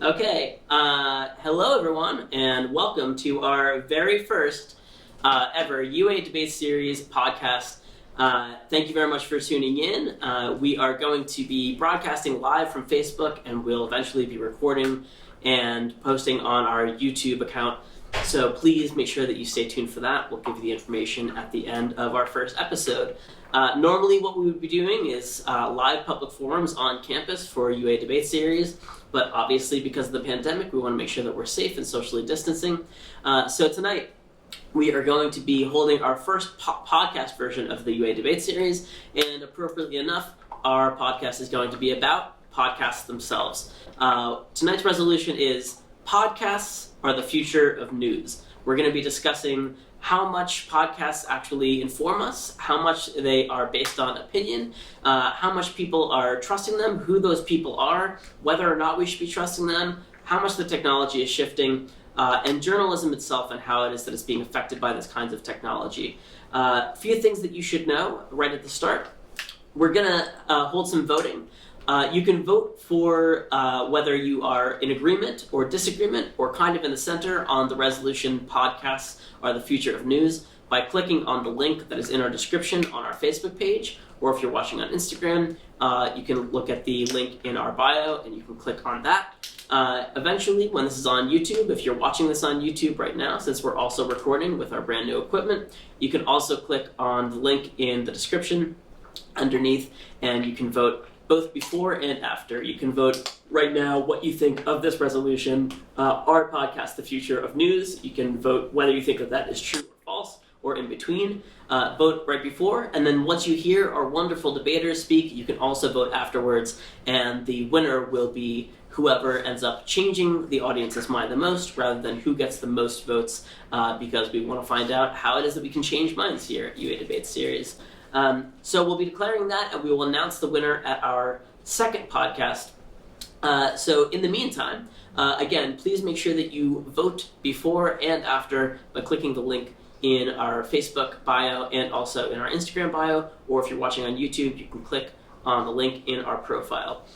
Okay, hello everyone, and welcome to our very first ever UA Debate Series podcast. Thank you very much for tuning in. We are going to be broadcasting live from Facebook, and we'll eventually be recording and posting on our YouTube account. So please make sure that you stay tuned for that. We'll give you the information at the end of our first episode. Normally what we would be doing is live public forums on campus for UA Debate Series, but obviously because of the pandemic, we want to make sure that we're safe and socially distancing. So tonight, we are going to be holding our first podcast version of the UA Debate Series, and appropriately enough, our podcast is going to be about podcasts themselves. Tonight's resolution is podcasts are the future of news. We're going to be discussing how much podcasts actually inform us, how much they are based on opinion, how much people are trusting them, who those people are, whether or not we should be trusting them, how much the technology is shifting, and journalism itself and how it is that it's being affected by this kinds of technology. A few things that you should know right at the start. We're going to hold some voting. You can vote for whether you are in agreement or disagreement or kind of in the center on the resolution podcasts are the future of news by clicking on the link that is in our description on our Facebook page, or if you're watching on Instagram, you can look at the link in our bio and you can click on that. Eventually, when this is on YouTube, if you're watching this on YouTube right now, since we're also recording with our brand new equipment, you can also click on the link in the description underneath and you can vote both before and after. You can vote right now what you think of this resolution, our podcast, the future of news. You can vote whether you think that that is true or false or in between. Vote right before, and then once you hear our wonderful debaters speak, you can also vote afterwards, and the winner will be whoever ends up changing the audience's mind the most, rather than who gets the most votes, because we want to find out how it is that we can change minds here at UA Debate Series. So we'll be declaring that, and we will announce the winner at our second podcast. So in the meantime, again, please make sure that you vote before and after by clicking the link in our Facebook bio and also in our Instagram bio, or if you're watching on YouTube, you can click on the link in our profile.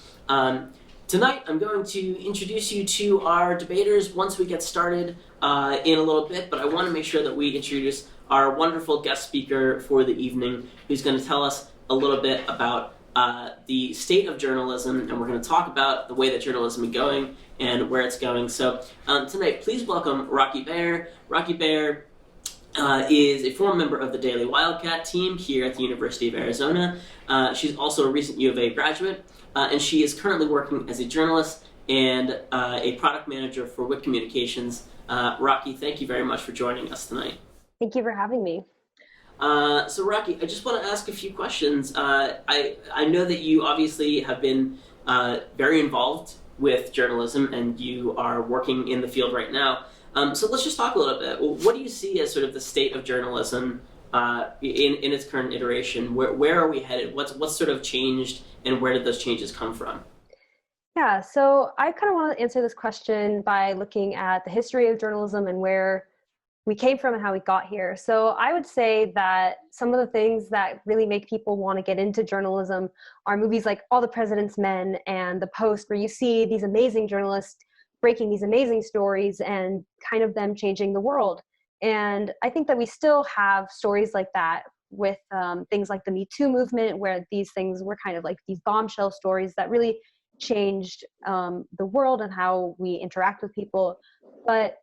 Tonight, I'm going to introduce you to our debaters once we get started in a little bit, but I want to make sure that we introduce our wonderful guest speaker for the evening, who's going to tell us a little bit about the state of journalism, and we're going to talk about the way that journalism is going and where it's going. So tonight, please welcome Rocky Bear. Rocky Bear is a former member of the Daily Wildcat team here at the University of Arizona. She's also a recent U of A graduate, and she is currently working as a journalist and a product manager for WIT Communications. Rocky, thank you very much for joining us tonight. Thank you for having me. So Rocky, I just want to ask a few questions. I know that you obviously have been very involved with journalism and you are working in the field right now. So let's just talk a little bit. What do you see as sort of the state of journalism in its current iteration? Where are we headed? What's sort of changed, and where did those changes come from? Yeah, so I kind of want to answer this question by looking at the history of journalism and where we came from and how we got here. So I would say that some of the things that really make people want to get into journalism are movies like All the President's Men and The Post, where you see these amazing journalists breaking these amazing stories and kind of them changing the world. And I think that we still have stories like that with things like the Me Too movement, where these things were kind of like these bombshell stories that really changed the world and how we interact with people. But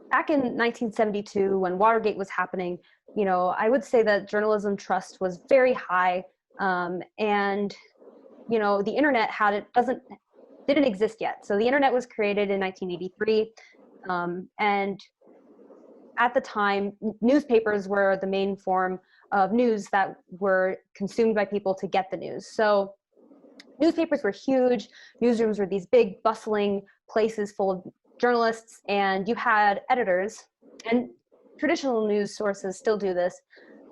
back in 1972, when Watergate was happening, I would say that journalism trust was very high, and the internet didn't exist yet. So the internet was created in 1983, and at the time, newspapers were the main form of news that were consumed by people to get the news. So newspapers were huge. Newsrooms were these big, bustling places full of journalists, and you had editors, and traditional news sources still do this,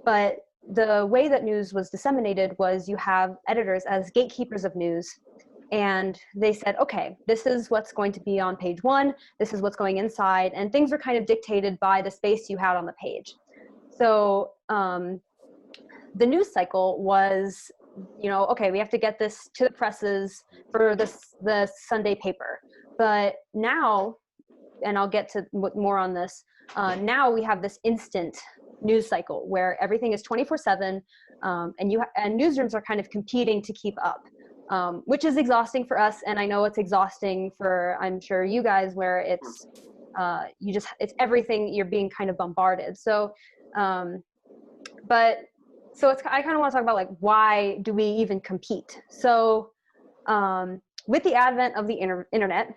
but the way that news was disseminated was you have editors as gatekeepers of news, and they said, okay, this is what's going to be on page one, this is what's going inside, and things were kind of dictated by the space you had on the page. So the news cycle was, okay, we have to get this to the presses for the Sunday paper. But now, and I'll get to more on this, now we have this instant news cycle where everything is 24/7, and newsrooms are kind of competing to keep up, which is exhausting for us. And I know it's exhausting for, I'm sure, you guys, where it's it's everything, you're being kind of bombarded. So I kind of want to talk about, like, why do we even compete? So with the advent of the internet,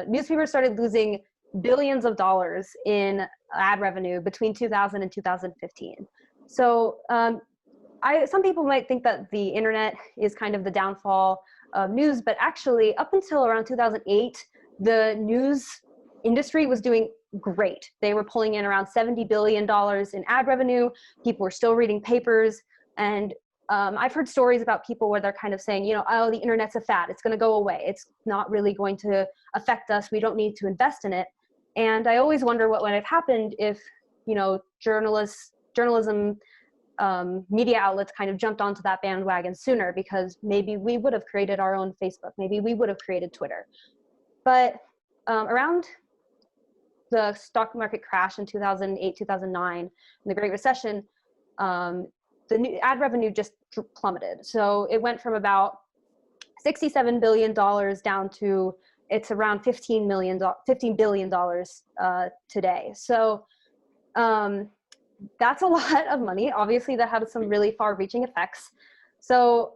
newspapers started losing billions of dollars in ad revenue between 2000 and 2015. So some people might think that the internet is kind of the downfall of news, but actually up until around 2008, the news industry was doing great. They were pulling in around $70 billion in ad revenue. People were still reading papers. And I've heard stories about people where they're kind of saying, oh, the internet's a fad. It's going to go away. It's not really going to affect us. We don't need to invest in it. And I always wonder what would have happened if, journalism, media outlets kind of jumped onto that bandwagon sooner, because maybe we would have created our own Facebook. Maybe we would have created Twitter. But around the stock market crash in 2008, 2009, and the Great Recession, the ad revenue just plummeted. So it went from about $67 billion down to it's around $15 billion today. So that's a lot of money. Obviously, that had some really far-reaching effects. So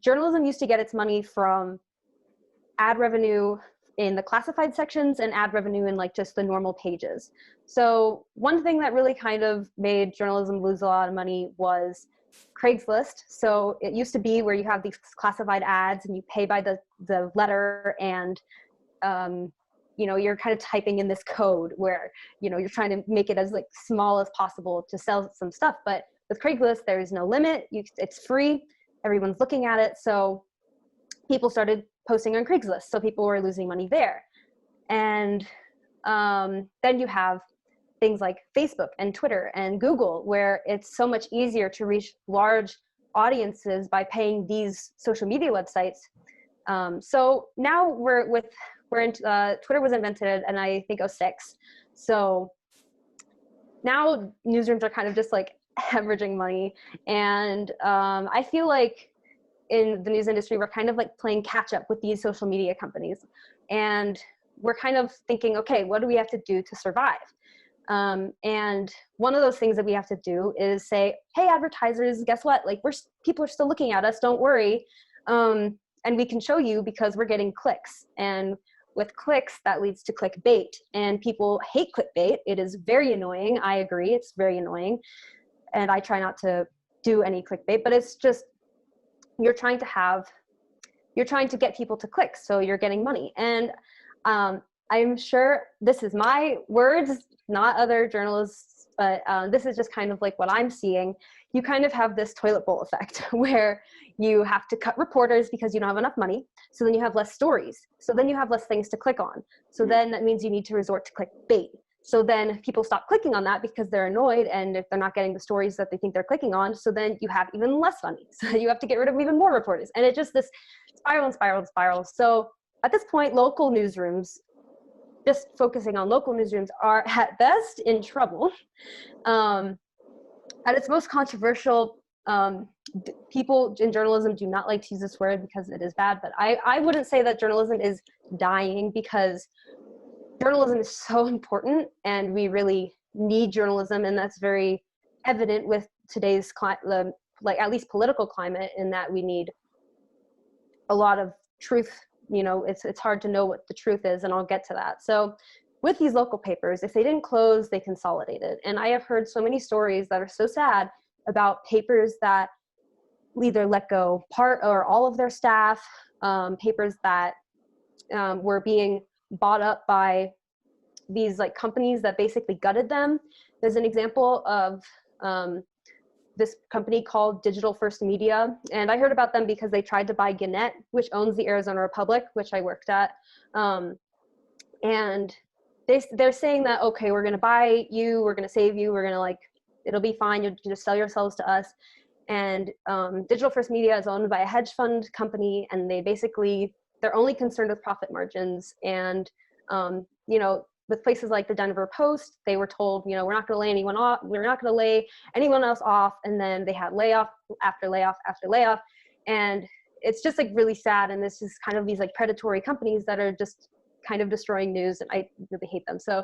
journalism used to get its money from ad revenue in the classified sections and ad revenue in, like, just the normal pages. So one thing that really kind of made journalism lose a lot of money was Craigslist. So it used to be where you have these classified ads and you pay by the letter, and you're kind of typing in this code where you're trying to make it as, like, small as possible to sell some stuff. But with Craigslist, there is no limit. It's free. Everyone's looking at it. So people started posting on Craigslist. So people were losing money there. And then you have things like Facebook and Twitter and Google, where it's so much easier to reach large audiences by paying these social media websites. So now Twitter was invented in, I think, 2006. So now newsrooms are kind of just, like, hemorrhaging money. And I feel like in the news industry, we're kind of, like, playing catch up with these social media companies. And we're kind of thinking, okay, what do we have to do to survive? And one of those things that we have to do is say, hey, advertisers, guess what? Like, people are still looking at us. Don't worry. And we can show you because we're getting clicks. And with clicks, that leads to clickbait. And people hate clickbait. It is very annoying. I agree. It's very annoying. And I try not to do any clickbait, but it's just, you're trying to get people to click, so you're getting money. And I'm sure this is my words, not other journalists, but this is just kind of like what I'm seeing. You kind of have this toilet bowl effect where you have to cut reporters because you don't have enough money. So then you have less stories. So then you have less things to click on. So then that means you need to resort to clickbait. So then people stop clicking on that because they're annoyed, and if they're not getting the stories that they think they're clicking on, so then you have even less money. So you have to get rid of even more reporters. And it just, this spiral and spiral and spiral. So at this point, local newsrooms, just focusing on local newsrooms, are at best in trouble. At its most controversial, people in journalism do not like to use this word because it is bad, but I wouldn't say that journalism is dying, because journalism is so important and we really need journalism. And that's very evident with today's like, at least political climate, in that we need a lot of truth. It's hard to know what the truth is, and I'll get to that. So with these local papers, if they didn't close, they consolidated. And I have heard so many stories that are so sad about papers that either let go part or all of their staff, papers that were being bought up by these, like, companies that basically gutted them. There's an example of this company called Digital First Media, and I heard about them because they tried to buy Gannett, which owns the Arizona Republic, which I worked at. And they're saying that, okay, we're going to buy you, we're going to save you, we're going to, like, it'll be fine, you just sell yourselves to us. And Digital First Media is owned by a hedge fund company, and they basically, they're only concerned with profit margins. And, with places like the Denver Post, they were told, we're not going to lay anyone off. We're not going to lay anyone else off. And then they had layoff after layoff after layoff. And it's just like really sad. And this is kind of these like predatory companies that are just kind of destroying news. And I really hate them. So,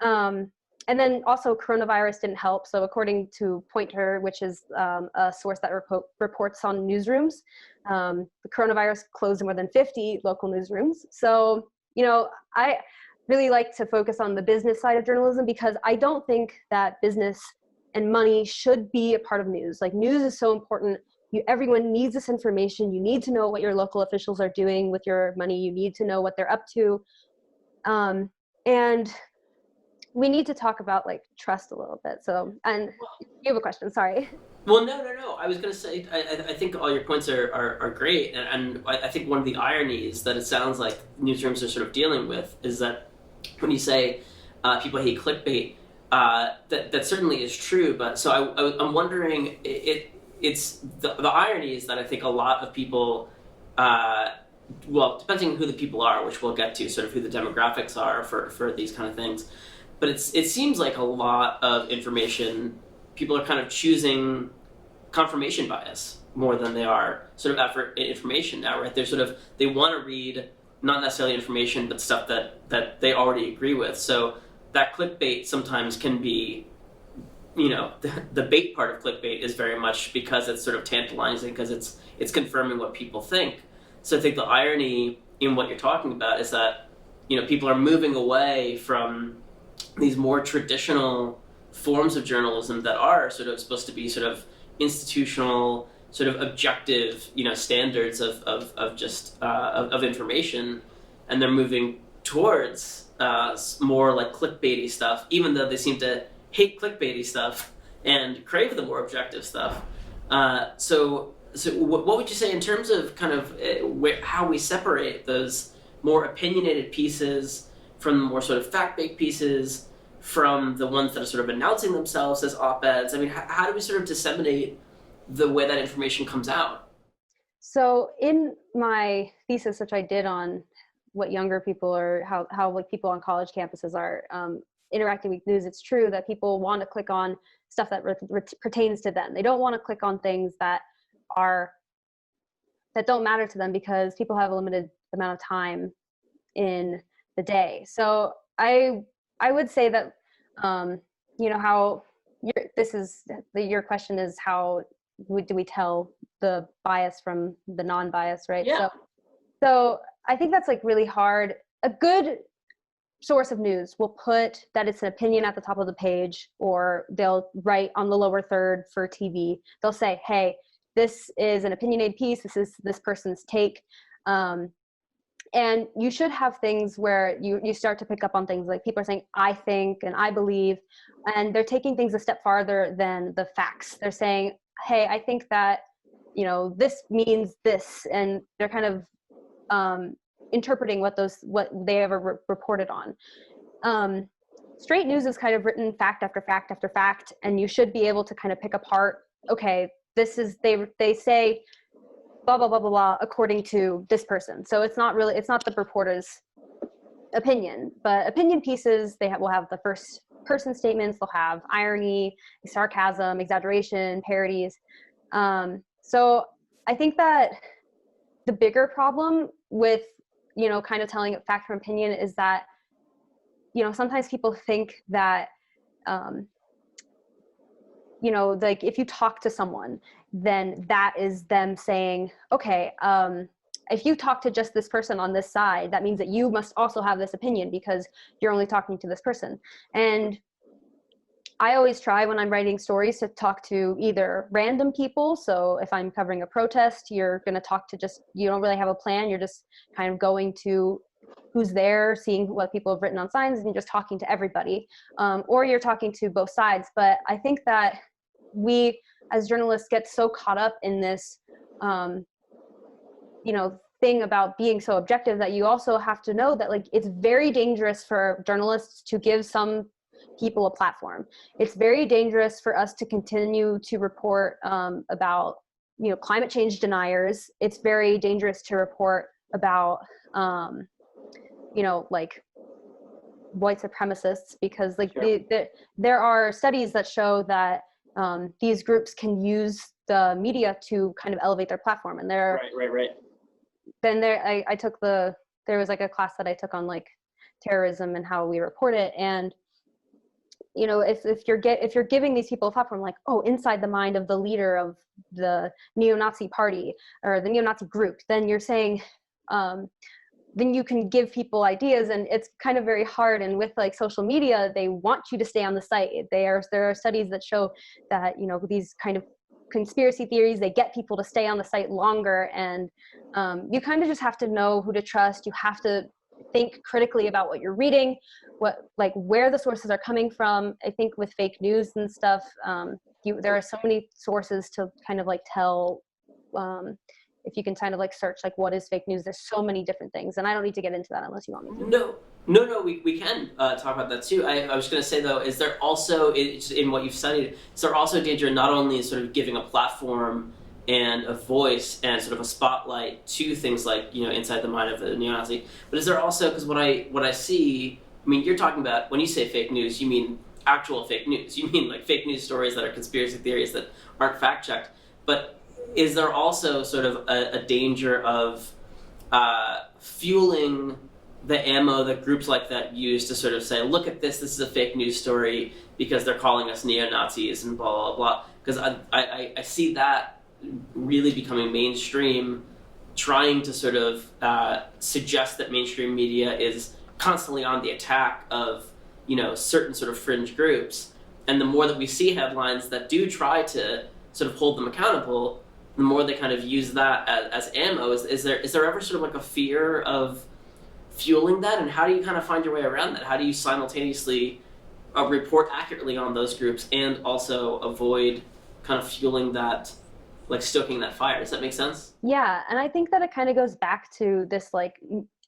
and then also coronavirus didn't help. So according to Pointer, which is a source that reports on newsrooms, the coronavirus closed more than 50 local newsrooms. So, I really like to focus on the business side of journalism, because I don't think that business and money should be a part of news. Like, news is so important. Everyone needs this information. You need to know what your local officials are doing with your money. You need to know what they're up to. And we need to talk about like trust a little bit. So, and you have a question, sorry. Well, no. I was going to say, I think all your points are great. And I think one of the ironies that it sounds like newsrooms are sort of dealing with is that when you say people hate clickbait, that certainly is true. But so I'm wondering, it's the irony is that I think a lot of people, well, depending on who the people are, which we'll get to, sort of who the demographics are for these kind of things. But it seems like a lot of information, people are kind of choosing confirmation bias more than they are sort of effort information now, right? They want to read not necessarily information, but stuff that they already agree with. So that clickbait sometimes can be, the bait part of clickbait is very much because it's sort of tantalizing, because it's confirming what people think. So I think the irony in what you're talking about is that, people are moving away from these more traditional forms of journalism that are sort of supposed to be sort of institutional, sort of objective, standards of just information, and they're moving towards more like clickbaity stuff, even though they seem to hate clickbaity stuff and crave the more objective stuff. So what would you say in terms of kind of how we separate those more opinionated pieces from the more sort of fact-based pieces, from the ones that are sort of announcing themselves as op-eds? I mean, how do we sort of disseminate the way that information comes out? So in my thesis, which I did on what younger people or how like people on college campuses are interacting with news, it's true that people want to click on stuff that pertains to them. They don't want to click on things that don't matter to them, because people have a limited amount of time in the day. So I would say that how your question is, how do we tell the bias from the non-bias, right? Yeah. So I think that's like really hard. A good source of news will put that it's an opinion at the top of the page, or they'll write on the lower third for TV. They'll say, hey, this is an opinionated piece. This is this person's take. And you should have things where you start to pick up on things like people are saying, I think, and I believe, and they're taking things a step farther than the facts. They're saying, hey, I think that, this means this, and they're kind of interpreting what they ever reported on. Straight news is kind of written fact after fact after fact, and you should be able to kind of pick apart, okay, this is, they say blah, blah, blah, blah, blah, according to this person. So it's not the reporter's opinion, but opinion pieces, will have the first person statements, they'll have irony, sarcasm, exaggeration, parodies. So I think that the bigger problem with, kind of telling fact from opinion is that, sometimes people think that, like if you talk to someone, then that is them saying, okay, if you talk to just this person on this side, that means that you must also have this opinion because you're only talking to this person. And I always try when I'm writing stories to talk to either random people. So if I'm covering a protest, you're going to talk to you don't really have a plan. You're just kind of going to who's there, seeing what people have written on signs, and just talking to everybody. Or you're talking to both sides. But I think that we as journalists get so caught up in this, thing about being so objective, that you also have to know that like it's very dangerous for journalists to give some people a platform. It's very dangerous for us to continue to report about climate change deniers. It's very dangerous to report about, like white supremacists, because like Sure. there are studies that show that these groups can use the media to kind of elevate their platform. And Right. then there was like a class that I took on like terrorism and how we report it. And if you're giving these people a platform, like, oh, inside the mind of the leader of the neo-Nazi party or the neo-Nazi group, then you're saying, then you can give people ideas, and it's kind of very hard. And with like social media, they want you to stay on the site. There are studies that show that these kind of conspiracy theories, they get people to stay on the site longer. And you kind of just have to know who to trust. You have to think critically about what you're reading, where the sources are coming from. I think with fake news and stuff, there are so many sources to kind of like tell. If you can kind of like search like what is fake news, there's so many different things, and I don't need to get into that unless you want me to. No, we can talk about that too. I was going to say though, is there also in what you've studied, is there also danger not only sort of giving a platform and a voice and sort of a spotlight to things like inside the mind of a neo-Nazi, but is there also, because what I see, I mean, you're talking about, when you say fake news, you mean actual fake news. You mean like fake news stories that are conspiracy theories that aren't fact checked, but is there also sort of a danger of fueling the ammo that groups like that use to sort of say, look at this is a fake news story because they're calling us neo-Nazis and blah, blah, blah. Because I see that really becoming mainstream, trying to sort of suggest that mainstream media is constantly on the attack of certain sort of fringe groups. And the more that we see headlines that do try to sort of hold them accountable, the more they kind of use that as ammo. Is there ever sort of like a fear of fueling that? And how do you kind of find your way around that? How do you simultaneously report accurately on those groups and also avoid kind of fueling that, like stoking that fire? Does that make sense? Yeah, and I think that it kind of goes back to this like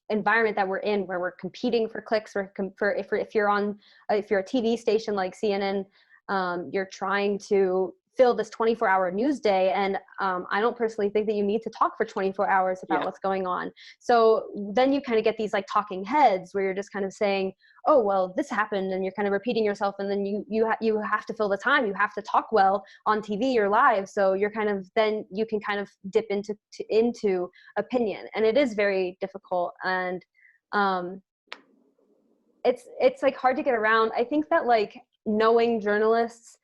environment that we're in, where we're competing for clicks. If you're a TV station like CNN, you're trying to fill this 24-hour news day, and I don't personally think that you need to talk for 24 hours about what's going on. So then you kind of get these like talking heads where you're just kind of saying, oh, well, this happened, and you're kind of repeating yourself, and then you have to fill the time. You have to talk well on TV or live, so you're kind of, then you can kind of dip into opinion, and it is very difficult. And it's like hard to get around. I think that like knowing journalists,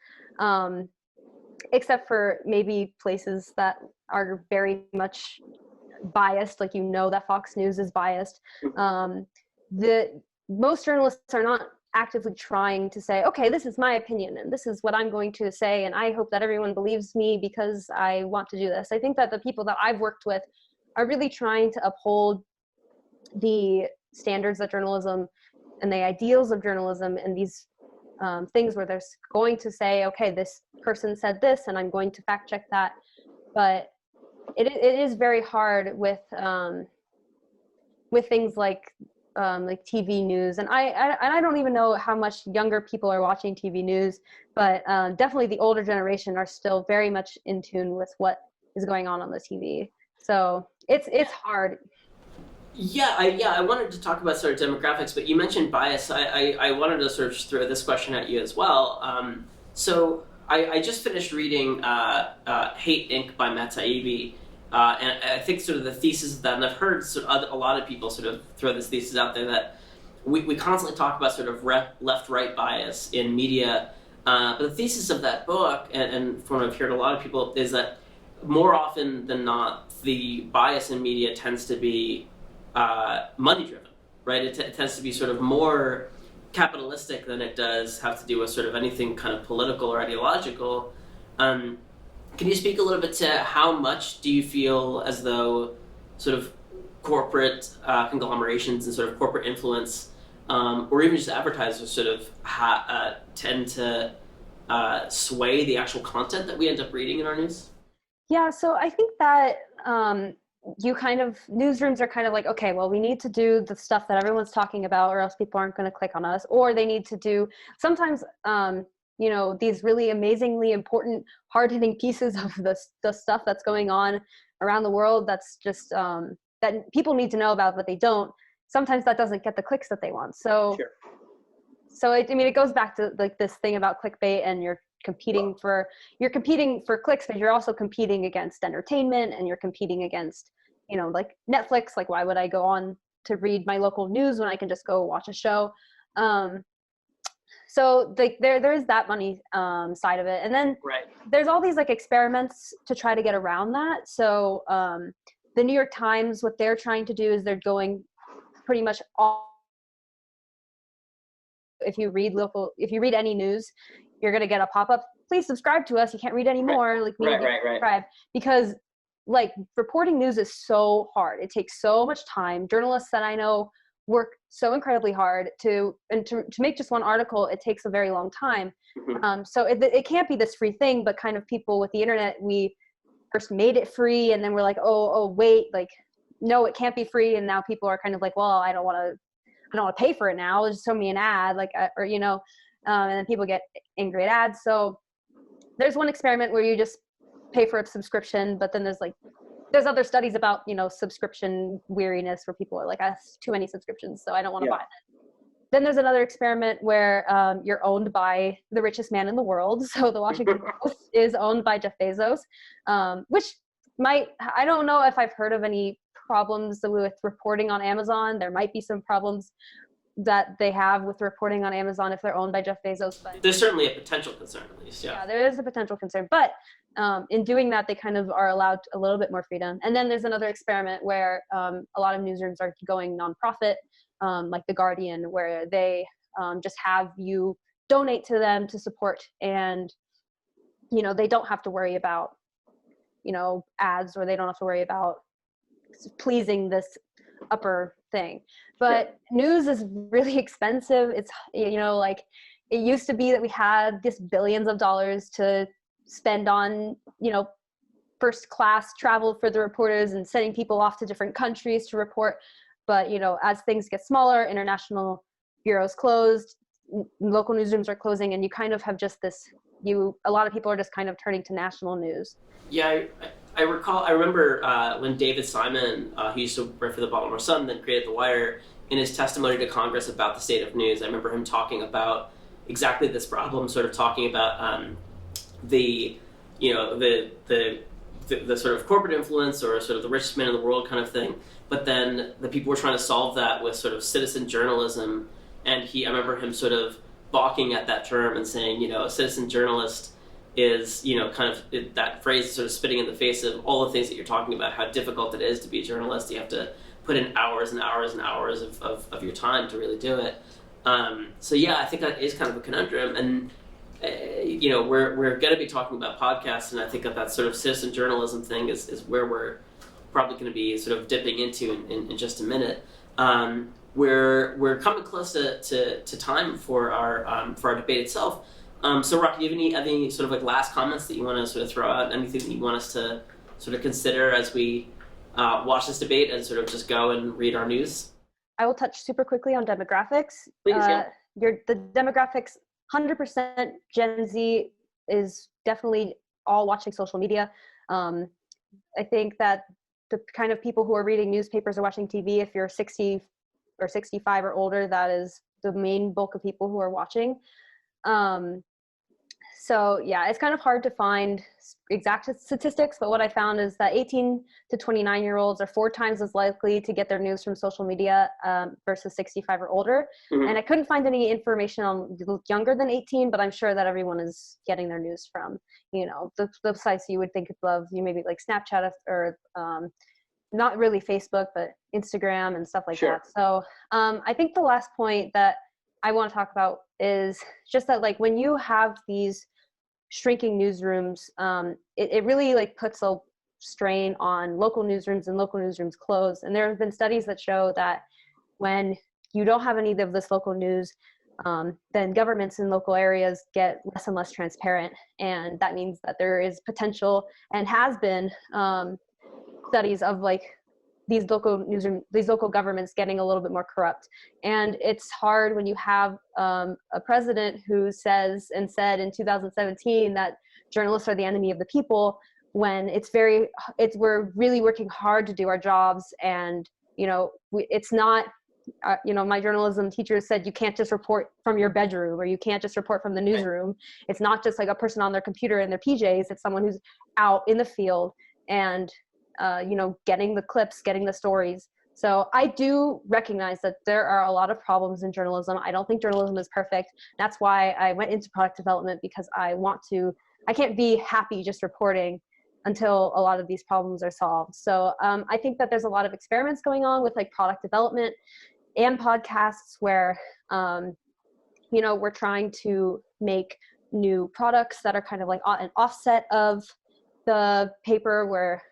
except for maybe places that are very much biased, like that Fox News is biased, most journalists are not actively trying to say, okay, this is my opinion and this is what I'm going to say, and I hope that everyone believes me because I want to do this. I think that the people that I've worked with are really trying to uphold the standards of journalism and the ideals of journalism, and these things where they're going to say, okay, this person said this and I'm going to fact check that. But it is very hard with things like TV news, and I don't even know how much younger people are watching TV news, but definitely the older generation are still very much in tune with what is going on the TV. So it's hard. I wanted to talk about sort of demographics, but you mentioned bias. I wanted to sort of just throw this question at you as well. So I just finished reading Hate Inc. by Matt Taibbi, and I think sort of the thesis of that, and I've heard sort of a lot of people sort of throw this thesis out there, that we constantly talk about sort of left-right bias in media, but the thesis of that book, and from what I've heard a lot of people, is that more often than not, the bias in media tends to be money-driven, right? It tends to be sort of more capitalistic than it does have to do with sort of anything kind of political or ideological. Can you speak a little bit to how much do you feel as though sort of corporate conglomerations and sort of corporate influence, or even just advertisers, sort of tend to sway the actual content that we end up reading in our news? Yeah, so I think that newsrooms are kind of like, okay, well, we need to do the stuff that everyone's talking about or else people aren't going to click on us, or they need to do sometimes these really amazingly important, hard-hitting pieces of the stuff that's going on around the world that's just that people need to know about, but they don't, sometimes that doesn't get the clicks that they want. So, Sure. It goes back to like this thing about clickbait, and you're competing for clicks, but you're also competing against entertainment, and you're competing against, like Netflix. Like, why would I go on to read my local news when I can just go watch a show? So like there is that money side of it, and then there's all these like experiments to try to get around that. So the New York Times, what they're trying to do is they're going pretty much all. If you read any news, you're going to get a pop-up, please subscribe to us. You can't read anymore. Like, subscribe. Because like reporting news is so hard. It takes so much time. Journalists that I know work so incredibly hard to make just one article. It takes a very long time. So it can't be this free thing, but kind of people with the internet, we first made it free, and then we're like, oh wait, like, no, it can't be free. And now people are kind of like, well, I don't want to pay for it now. Just show me an ad, like, and then people get angry at ads. So there's one experiment where you just pay for a subscription, but then there's other studies about, subscription weariness, where people are like, I have too many subscriptions, so I don't want to buy it. Then there's another experiment where you're owned by the richest man in the world. So the Washington Post is owned by Jeff Bezos, which I don't know if I've heard of any problems with reporting on Amazon. There might be some problems that they have with reporting on Amazon if they're owned by Jeff Bezos. But there's certainly a potential concern, at least. Yeah, there is a potential concern. But in doing that, they kind of are allowed a little bit more freedom. And then there's another experiment where a lot of newsrooms are going nonprofit, like The Guardian, where they just have you donate to them to support, and they don't have to worry about ads, or they don't have to worry about pleasing this upper thing. But news is really expensive. It's like, it used to be that we had this billions of dollars to spend on first class travel for the reporters and sending people off to different countries to report. But as things get smaller, international bureaus closed, local newsrooms are closing, and you kind of have just a lot of people are just kind of turning to national news. Yeah, I remember when David Simon, who used to write for the Baltimore Sun, then created The Wire, in his testimony to Congress about the state of news, I remember him talking about exactly this problem, sort of talking about the sort of corporate influence, or sort of the richest man in the world kind of thing. But then the people were trying to solve that with sort of citizen journalism, and I remember him sort of balking at that term and saying, a citizen journalist is, that phrase is sort of spitting in the face of all the things that you're talking about, how difficult it is to be a journalist. You have to put in hours and hours and hours of your time to really do it. So yeah, I think that is kind of a conundrum. And, we're going to be talking about podcasts, and I think that sort of citizen journalism thing is where we're probably going to be sort of dipping into in just a minute. We're coming close to time for our debate itself. So, Rocky, do you have any sort of like last comments that you want to sort of throw out? Anything that you want us to sort of consider as we watch this debate and sort of just go and read our news? I will touch super quickly on demographics. Please, yeah. The demographics, 100% Gen Z is definitely all watching social media. I think that the kind of people who are reading newspapers or watching TV, if you're 60 or 65 or older, that is the main bulk of people who are watching. So yeah, it's kind of hard to find exact statistics, but what I found is that 18 to 29-year-olds are 4 times as likely to get their news from social media versus 65 or older. Mm-hmm. And I couldn't find any information on younger than 18, but I'm sure that everyone is getting their news from, the sites you would think of, maybe like Snapchat or not really Facebook, but Instagram and stuff like that. So I think the last point that I want to talk about is just that, like, when you have these shrinking newsrooms, it really like puts a strain on local newsrooms, and local newsrooms close. And there have been studies that show that when you don't have any of this local news, then governments in local areas get less and less transparent. And that means that there is potential, and has been studies of like these local governments getting a little bit more corrupt. And it's hard when you have a president who said in 2017 that journalists are the enemy of the people, when we're really working hard to do our jobs, and it's not my journalism teacher said you can't just report from your bedroom, or you can't just report from the newsroom. It's not just like a person on their computer in their PJs. It's someone who's out in the field and getting the clips, getting the stories. So I do recognize that there are a lot of problems in journalism. I don't think journalism is perfect. That's why I went into product development, because I can't be happy just reporting until a lot of these problems are solved. So I think that there's a lot of experiments going on with like product development and podcasts where, we're trying to make new products that are kind of like an offset of the paper, where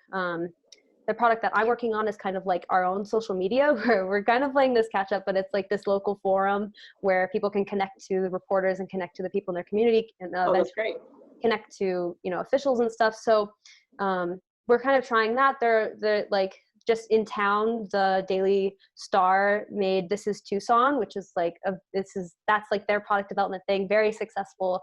the product that I'm working on is kind of like our own social media, where we're kind of playing this catch up, but it's like this local forum where people can connect to the reporters and connect to the people in their community, and that's great. Connect to officials and stuff. So we're kind of trying that. They're like, just in town, the Daily Star made This Is Tucson, which is like that's like their product development thing, very successful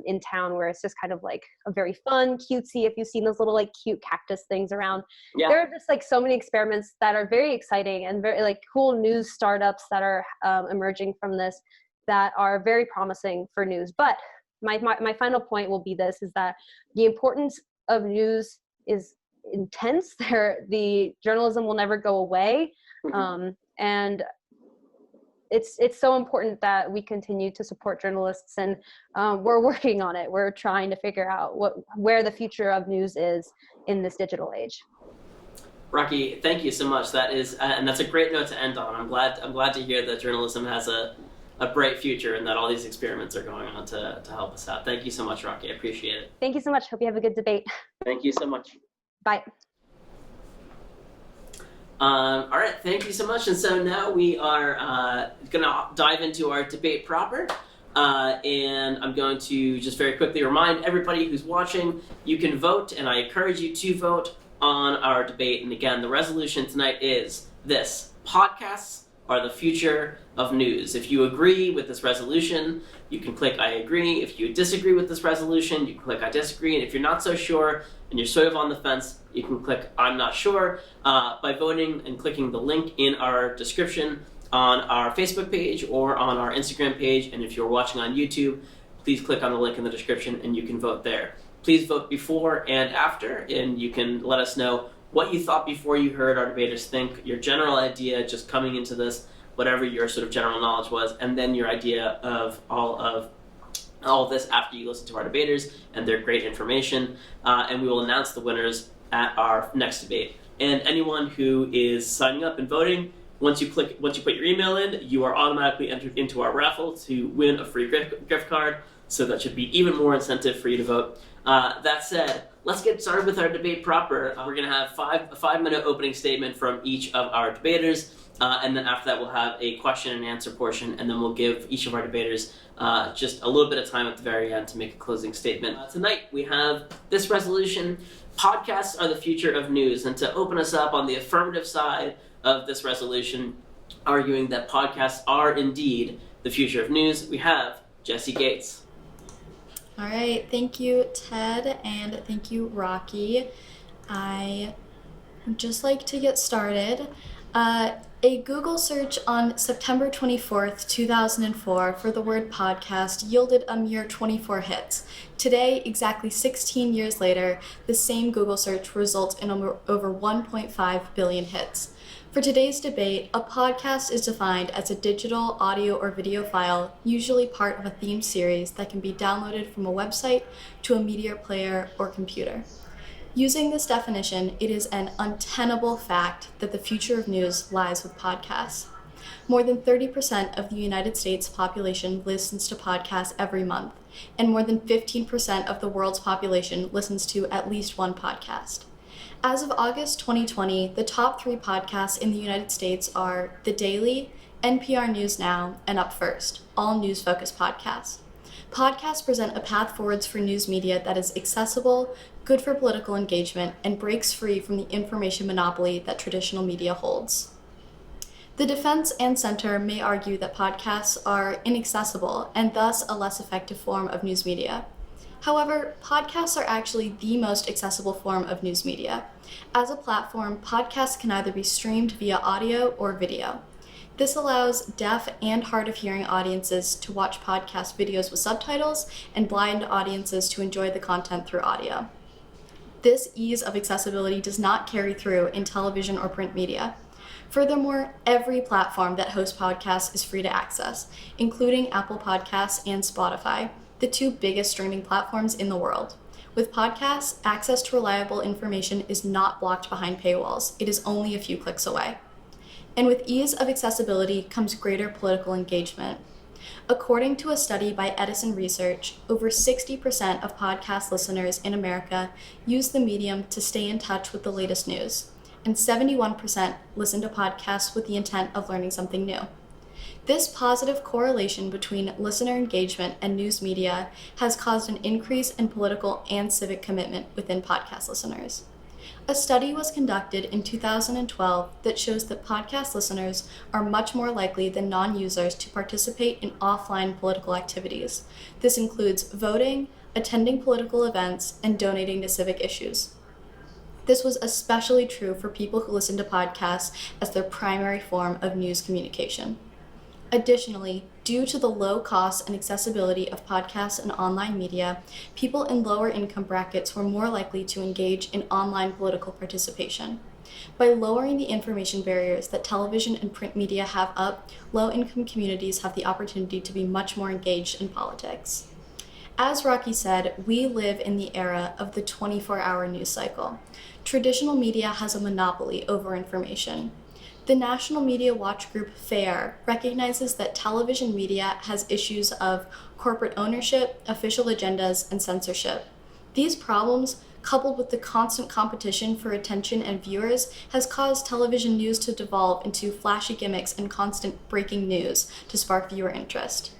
in town, where it's just kind of like a very fun, cutesy. If you've seen those little like cute cactus things around, there are just like so many experiments that are very exciting and very like cool news startups that are emerging from this that are very promising for news. But my final point will be this, is that the importance of news is intense. The journalism will never go away. And it's so important that we continue to support journalists, and we're working on it. We're trying to figure out where the future of news is in this digital age. Rocky, thank you so much. That is, and that's a great note to end on. I'm glad to hear that journalism has a bright future, and that all these experiments are going on to help us out. Thank you so much, Rocky. I appreciate it. Thank you so much. Hope you have a good debate. Thank you so much. Bye. All right, thank you so much. And so now we are going to dive into our debate proper. And I'm going to just very quickly remind everybody who's watching, you can vote, and I encourage you to vote on our debate. And again, the resolution tonight is this: podcasts are the future of news. If you agree with this resolution, you can click I agree. If you disagree with this resolution, you can click I disagree. And if you're not so sure and you're sort of on the fence, you can click I'm not sure by voting and clicking the link in our description on our Facebook page or on our Instagram page. And if you're watching on YouTube, please click on the link in the description and you can vote there. Please vote before and after, and you can let us know what you thought before you heard our debaters think, your general idea just coming into this, whatever your sort of general knowledge was, and then your idea of all of this after you listen to our debaters and their great information, and we will announce the winners at our next debate. And anyone who is signing up and voting, once you put your email in, you are automatically entered into our raffle to win a free gift card, so that should be even more incentive for you to vote. That said, let's get started with our debate proper. We're going to have a 5-minute opening statement from each of our debaters, and then after that we'll have a question and answer portion, and then we'll give each of our debaters just a little bit of time at the very end to make a closing statement. Tonight we have this resolution: podcasts are the future of news. And to open us up on the affirmative side of this resolution, arguing that podcasts are indeed the future of news, we have Jesse Gates. All right, thank you, Ted, and thank you, Rocky. I would just like to get started. A Google search on September 24th, 2004 for the word podcast yielded a mere 24 hits. Today, exactly 16 years later, the same Google search results in over 1.5 billion hits. For today's debate, a podcast is defined as a digital audio or video file, usually part of a themed series that can be downloaded from a website to a media player or computer. Using this definition, it is an untenable fact that the future of news lies with podcasts. More than 30% of the United States population listens to podcasts every month, and more than 15% of the world's population listens to at least one podcast. As of August 2020, the top 3 podcasts in the United States are The Daily, NPR News Now, and Up First, all news-focused podcasts. Podcasts present a path forwards for news media that is accessible, good for political engagement, and breaks free from the information monopoly that traditional media holds. The defense and center may argue that podcasts are inaccessible and thus a less effective form of news media. However, podcasts are actually the most accessible form of news media. As a platform, podcasts can either be streamed via audio or video. This allows deaf and hard of hearing audiences to watch podcast videos with subtitles and blind audiences to enjoy the content through audio. This ease of accessibility does not carry through in television or print media. Furthermore, every platform that hosts podcasts is free to access, including Apple Podcasts and Spotify, the two biggest streaming platforms in the world. With podcasts, access to reliable information is not blocked behind paywalls. It is only a few clicks away. And with ease of accessibility comes greater political engagement. According to a study by Edison Research, over 60% of podcast listeners in America use the medium to stay in touch with the latest news, and 71% listen to podcasts with the intent of learning something new. This positive correlation between listener engagement and news media has caused an increase in political and civic commitment within podcast listeners. A study was conducted in 2012 that shows that podcast listeners are much more likely than non-users to participate in offline political activities. This includes voting, attending political events, and donating to civic issues. This was especially true for people who listen to podcasts as their primary form of news communication. Additionally, due to the low cost and accessibility of podcasts and online media, people in lower income brackets were more likely to engage in online political participation. By lowering the information barriers that television and print media have up, low-income communities have the opportunity to be much more engaged in politics. As Rocky said, we live in the era of the 24-hour news cycle. Traditional media has a monopoly over information. The National Media Watch Group, FAIR, recognizes that television media has issues of corporate ownership, official agendas, and censorship. These problems, coupled with the constant competition for attention and viewers, has caused television news to devolve into flashy gimmicks and constant breaking news to spark viewer interest.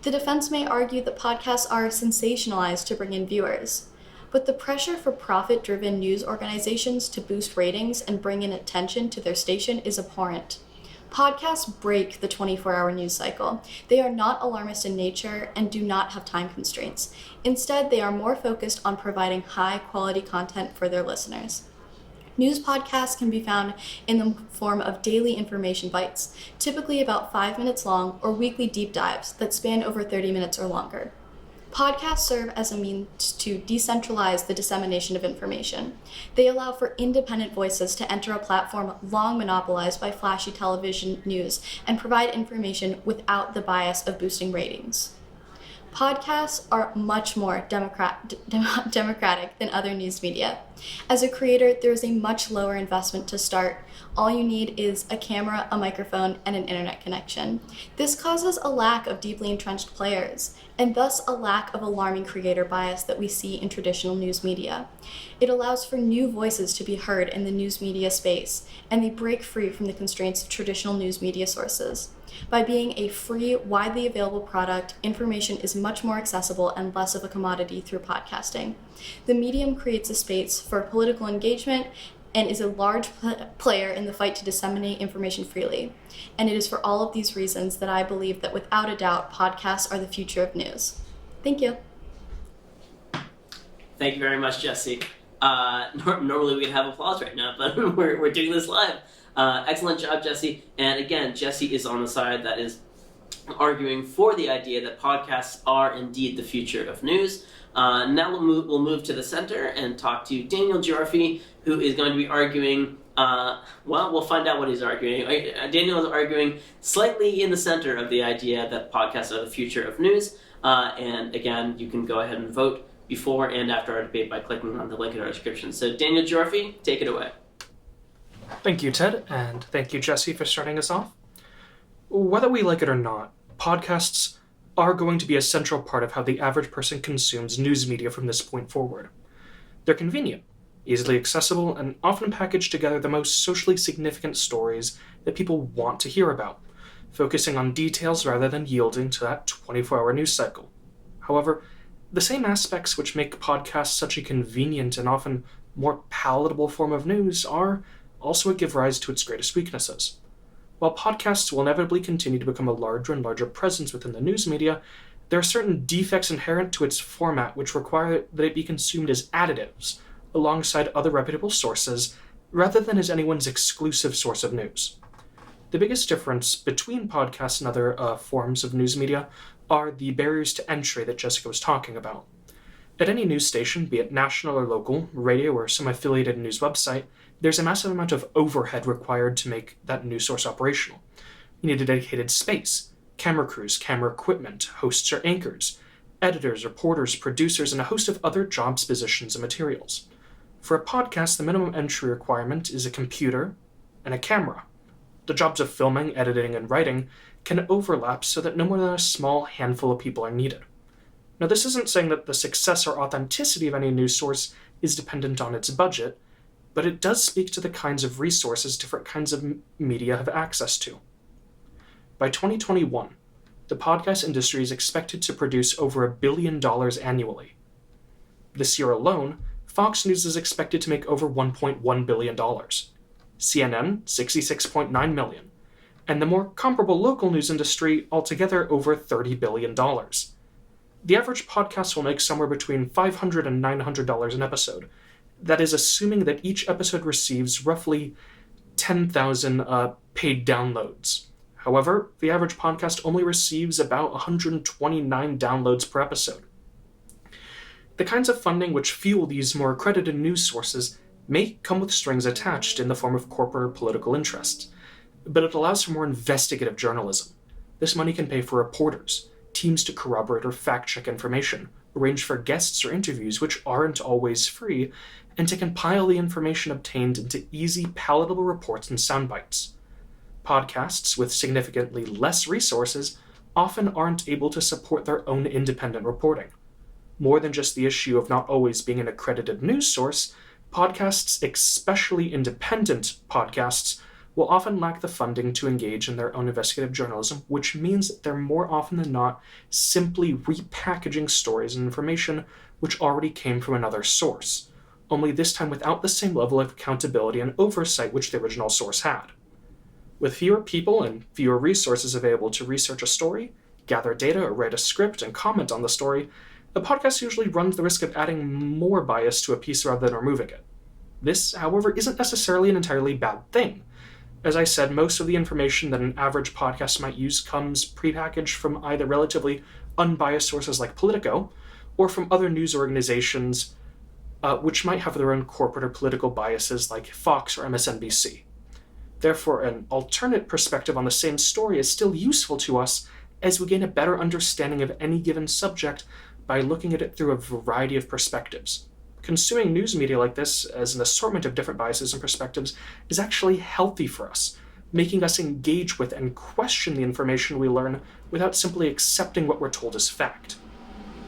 The defense may argue that podcasts are sensationalized to bring in viewers. But the pressure for profit-driven news organizations to boost ratings and bring in attention to their station is abhorrent. Podcasts break the 24-hour news cycle. They are not alarmist in nature and do not have time constraints. Instead, they are more focused on providing high-quality content for their listeners. News podcasts can be found in the form of daily information bites, typically about 5 minutes long, or weekly deep dives that span over 30 minutes or longer. Podcasts serve as a means to decentralize the dissemination of information. They allow for independent voices to enter a platform long monopolized by flashy television news and provide information without the bias of boosting ratings. Podcasts are much more democratic than other news media. As a creator, there is a much lower investment to start. All you need is a camera, a microphone, and an internet connection. This causes a lack of deeply entrenched players, and thus a lack of alarming creator bias that we see in traditional news media. It allows for new voices to be heard in the news media space, and they break free from the constraints of traditional news media sources. By being a free, widely available product, information is much more accessible and less of a commodity through podcasting. The medium creates a space for political engagement and is a large player in the fight to disseminate information freely. And it is for all of these reasons that I believe that without a doubt, podcasts are the future of news. Thank you. Thank you very much, Jesse. Normally we'd have applause right now, but we're doing this live. Excellent job, Jesse. And again, Jesse is on the side that is arguing for the idea that podcasts are indeed the future of news. Now we'll move to the center and talk to Daniel Giorfi, who is going to be arguing, we'll find out what he's arguing. Daniel is arguing slightly in the center of the idea that podcasts are the future of news. And again, you can go ahead and vote before and after our debate by clicking on the link in our description. So Daniel Giorfi, take it away. Thank you, Ted, and thank you, Jesse, for starting us off. Whether we like it or not, podcasts are going to be a central part of how the average person consumes news media from this point forward. They're convenient, easily accessible, and often package together the most socially significant stories that people want to hear about, focusing on details rather than yielding to that 24-hour news cycle. However, the same aspects which make podcasts such a convenient and often more palatable form of news are also what give rise to its greatest weaknesses. While podcasts will inevitably continue to become a larger and larger presence within the news media, There are certain defects inherent to its format which require that it be consumed as additives, alongside other reputable sources, rather than as anyone's exclusive source of news. The biggest difference between podcasts and other forms of news media are the barriers to entry that Jessica was talking about. At any news station, be it national or local, radio or some affiliated news website, there's a massive amount of overhead required to make that news source operational. You need a dedicated space, camera crews, camera equipment, hosts or anchors, editors, reporters, producers, and a host of other jobs, positions, and materials. For a podcast, the minimum entry requirement is a computer and a camera. The jobs of filming, editing, and writing can overlap so that no more than a small handful of people are needed. Now, this isn't saying that the success or authenticity of any news source is dependent on its budget, but it does speak to the kinds of resources different kinds of media have access to. By 2021, the podcast industry is expected to produce over $1 billion annually. This year alone, Fox News is expected to make over $1.1 billion, CNN $66.9 million, and the more comparable local news industry altogether over $30 billion. The average podcast will make somewhere between $500 and $900 an episode. That is assuming that each episode receives roughly 10,000 paid downloads. However, the average podcast only receives about 129 downloads per episode. The kinds of funding which fuel these more accredited news sources may come with strings attached in the form of corporate or political interests, but it allows for more investigative journalism. This money can pay for reporters, teams to corroborate or fact-check information, arrange for guests or interviews which aren't always free, and to compile the information obtained into easy, palatable reports and sound bites. Podcasts with significantly less resources often aren't able to support their own independent reporting. More than just the issue of not always being an accredited news source, podcasts, especially independent podcasts, will often lack the funding to engage in their own investigative journalism, which means that they're more often than not simply repackaging stories and information which already came from another source, only this time without the same level of accountability and oversight which the original source had. With fewer people and fewer resources available to research a story, gather data, or write a script and comment on the story, a podcast usually runs the risk of adding more bias to a piece rather than removing it. This, however, isn't necessarily an entirely bad thing. As I said, most of the information that an average podcast might use comes prepackaged from either relatively unbiased sources like Politico, or from other news organizations which might have their own corporate or political biases like Fox or MSNBC. Therefore, an alternate perspective on the same story is still useful to us as we gain a better understanding of any given subject by looking at it through a variety of perspectives. Consuming news media like this as an assortment of different biases and perspectives is actually healthy for us, making us engage with and question the information we learn without simply accepting what we're told as fact.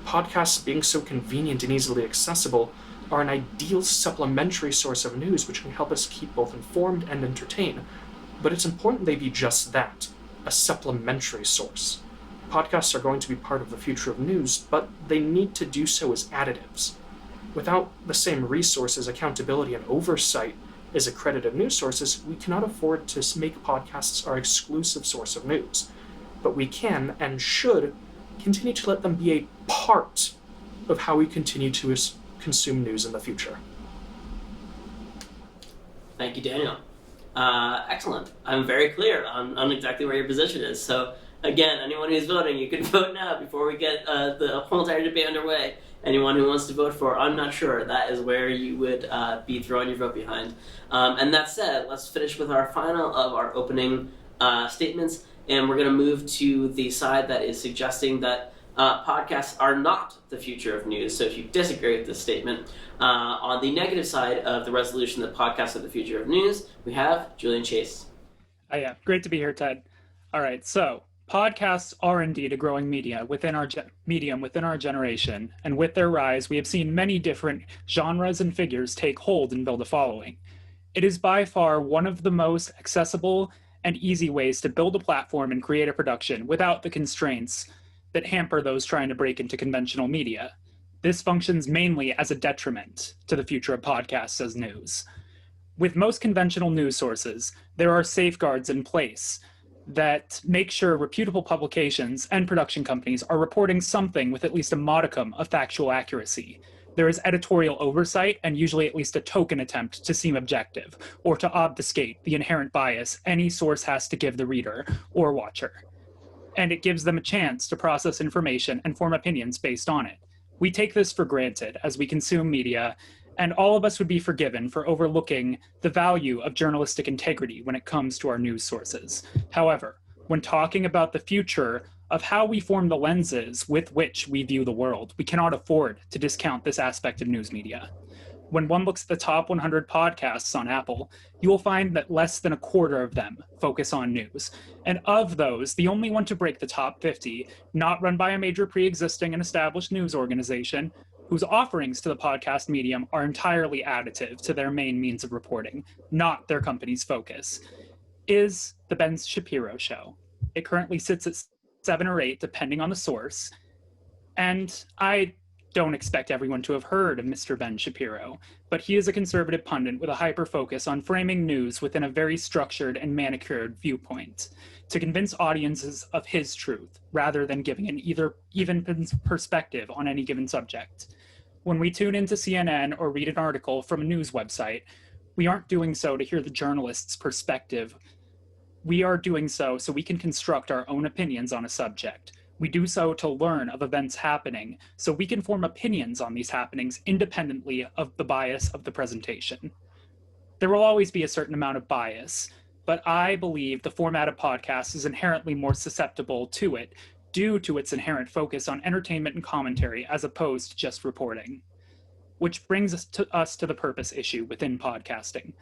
Podcasts, being so convenient and easily accessible, are an ideal supplementary source of news which can help us keep both informed and entertained, but it's important they be just that, a supplementary source. Podcasts are going to be part of the future of news, but they need to do so as additives. Without the same resources, accountability, and oversight as accredited news sources, we cannot afford to make podcasts our exclusive source of news. But we can and should continue to let them be a part of how we continue to consume news in the future. Thank you, Daniel. Excellent. I'm very clear on exactly where your position is. So, again, anyone who's voting, you can vote now before we get the whole entire debate underway. Anyone who wants to vote for I'm not sure, that is where you would be throwing your vote behind. And that said, let's finish with our final of our opening statements, and we're going to move to the side that is suggesting that podcasts are not the future of news. So if you disagree with this statement, on the negative side of the resolution that podcasts are the future of news, we have Julian Chase. Yeah, great to be here, Ted. All right, so podcasts are indeed a growing medium within our generation, and with their rise, we have seen many different genres and figures take hold and build a following. It is by far one of the most accessible and easy ways to build a platform and create a production without the constraints that hamper those trying to break into conventional media. This functions mainly as a detriment to the future of podcasts as news. With most conventional news sources, there are safeguards in place that make sure reputable publications and production companies are reporting something with at least a modicum of factual accuracy. There is editorial oversight and usually at least a token attempt to seem objective or to obfuscate the inherent bias any source has to give the reader or watcher. And it gives them a chance to process information and form opinions based on it. We take this for granted as we consume media, and all of us would be forgiven for overlooking the value of journalistic integrity when it comes to our news sources. However, when talking about the future of how we form the lenses with which we view the world, we cannot afford to discount this aspect of news media. When one looks at the top 100 podcasts on Apple, you will find that less than a quarter of them focus on news. And of those, the only one to break the top 50, not run by a major pre-existing and established news organization, whose offerings to the podcast medium are entirely additive to their main means of reporting, not their company's focus, is The Ben Shapiro Show. It currently sits at 7 or 8, depending on the source, and I don't expect everyone to have heard of Mr. Ben Shapiro, but he is a conservative pundit with a hyper-focus on framing news within a very structured and manicured viewpoint to convince audiences of his truth, rather than giving an even perspective on any given subject. When we tune into CNN or read an article from a news website, we aren't doing so to hear the journalist's perspective. We are doing so we can construct our own opinions on a subject. We do so to learn of events happening, so we can form opinions on these happenings independently of the bias of the presentation. There will always be a certain amount of bias, but I believe the format of podcasts is inherently more susceptible to it due to its inherent focus on entertainment and commentary as opposed to just reporting. Which brings us to the purpose issue within podcasting.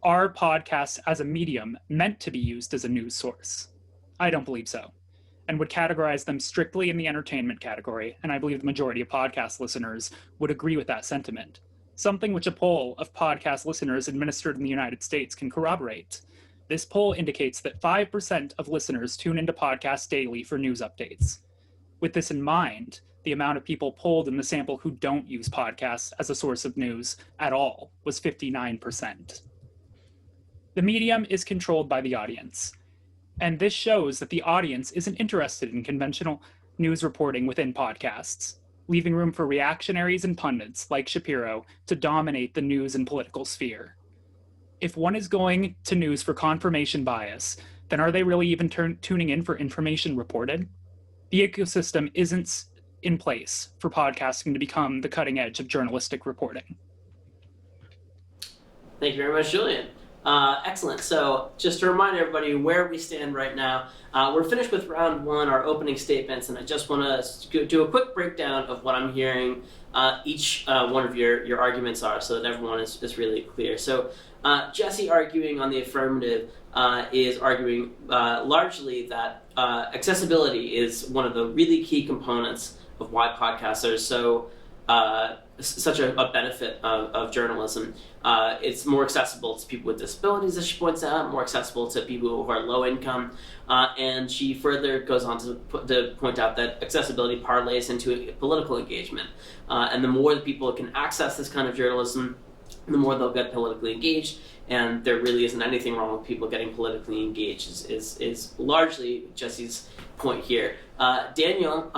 Are podcasts as a medium meant to be used as a news source? I don't believe so, and would categorize them strictly in the entertainment category, and I believe the majority of podcast listeners would agree with that sentiment, something which a poll of podcast listeners administered in the United States can corroborate. This poll indicates that 5% of listeners tune into podcasts daily for news updates. With this in mind, the amount of people polled in the sample who don't use podcasts as a source of news at all was 59%. The medium is controlled by the audience, and this shows that the audience isn't interested in conventional news reporting within podcasts, leaving room for reactionaries and pundits like Shapiro to dominate the news and political sphere. If one is going to news for confirmation bias, then are they really even tuning in for information reported? The ecosystem isn't in place for podcasting to become the cutting edge of journalistic reporting. Thank you very much, Julian. Excellent. So just to remind everybody where we stand right now, we're finished with round one, our opening statements, and I just want to do a quick breakdown of what I'm hearing each one of your arguments are, so that everyone is really clear. So Jesse, arguing on the affirmative, is arguing largely that accessibility is one of the really key components of why podcasts are such a benefit of journalism. It's more accessible to people with disabilities, as she points out, more accessible to people who are low income, and she further goes on to point out that accessibility parlays into political engagement. And the more that people can access this kind of journalism, the more they'll get politically engaged, and there really isn't anything wrong with people getting politically engaged, is largely Jesse's point here. Daniel,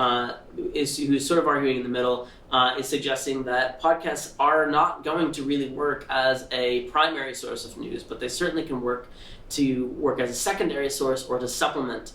who's sort of arguing in the middle, is suggesting that podcasts are not going to really work as a primary source of news, but they certainly can work as a secondary source or to supplement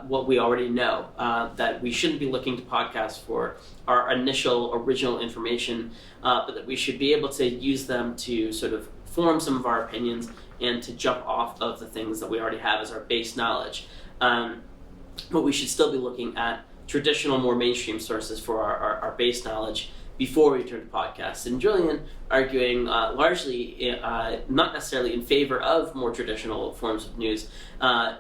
what we already know, that we shouldn't be looking to podcasts for our initial original information, but that we should be able to use them to sort of form some of our opinions and to jump off of the things that we already have as our base knowledge. But we should still be looking at traditional, more mainstream sources for our base knowledge before we turn to podcasts. And Julian arguing largely not necessarily in favor of more traditional forms of news.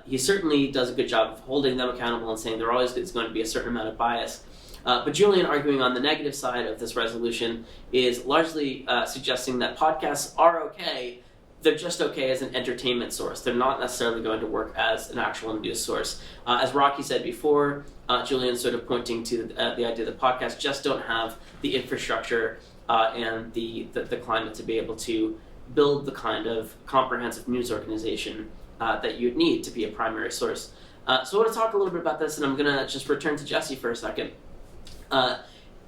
He certainly does a good job of holding them accountable and saying there always is going to be a certain amount of bias. But Julian, arguing on the negative side of this resolution, is largely suggesting that podcasts are okay. They're just okay as an entertainment source. They're not necessarily going to work as an actual news source. As Rocky said before, Julian's sort of pointing to the idea that podcasts just don't have the infrastructure and the climate to be able to build the kind of comprehensive news organization that you'd need to be a primary source. So I want to talk a little bit about this, and I'm going to just return to Jesse for a second.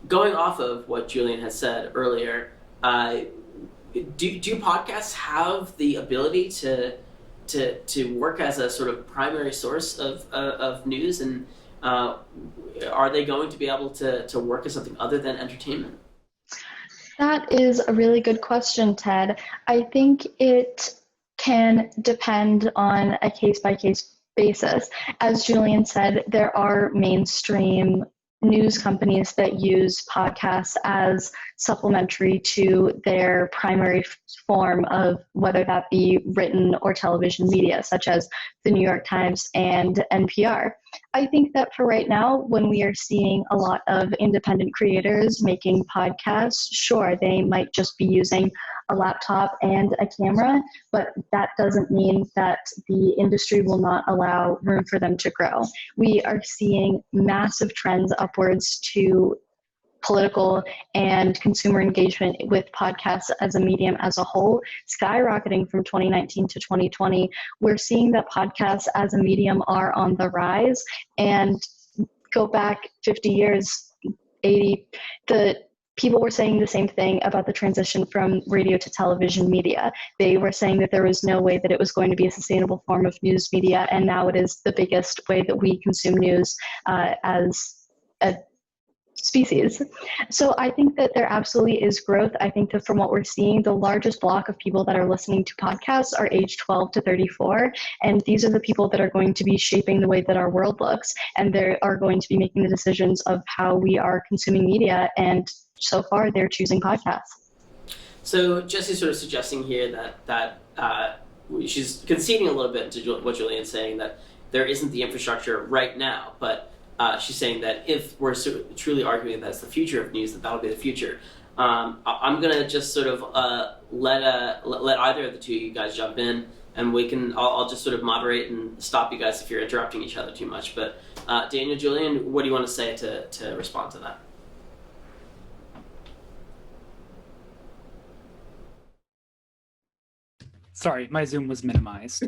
Going off of what Julian has said earlier, do podcasts have the ability to work as a sort of primary source of news, and are they going to be able to work as something other than entertainment? That is a really good question, Ted. I think it can depend on a case-by-case basis. As Julian said, there are mainstream news companies that use podcasts as supplementary to their primary form of whether that be written or television media, such as the New York Times and NPR. I think that for right now, when we are seeing a lot of independent creators making podcasts, sure, they might just be using a laptop and a camera, but that doesn't mean that the industry will not allow room for them to grow. We are seeing massive trends upwards to political and consumer engagement with podcasts as a medium as a whole, skyrocketing from 2019 to 2020. We're seeing that podcasts as a medium are on the rise, and go back 50 years, 80, the people were saying the same thing about the transition from radio to television media. They were saying that there was no way that it was going to be a sustainable form of news media, and now it is the biggest way that we consume news as a species. So I think that there absolutely is growth. I think that from what we're seeing, the largest block of people that are listening to podcasts are age 12 to 34. And these are the people that are going to be shaping the way that our world looks. And they are going to be making the decisions of how we are consuming media. And so far, they're choosing podcasts. So Jesse's sort of suggesting here that she's conceding a little bit to what Julian's saying, that there isn't the infrastructure right now, but she's saying that if we're truly arguing that's the future of news, that'll be the future. I'm gonna just sort of let either of the two of you guys jump in, and I'll just sort of moderate and stop you guys if you're interrupting each other too much. But Daniel, Julian, what do you want to say to respond to that? Sorry, my Zoom was minimized.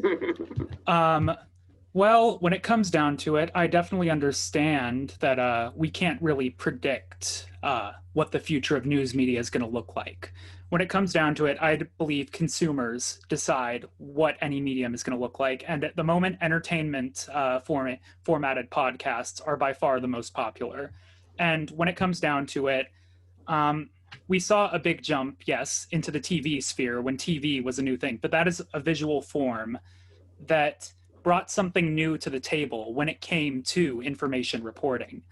Well, when it comes down to it, I definitely understand that we can't really predict what the future of news media is going to look like. When it comes down to it, I believe consumers decide what any medium is going to look like. And at the moment, entertainment formatted podcasts are by far the most popular. And when it comes down to it, we saw a big jump, yes, into the TV sphere when TV was a new thing. But that is a visual form that brought something new to the table when it came to information reporting.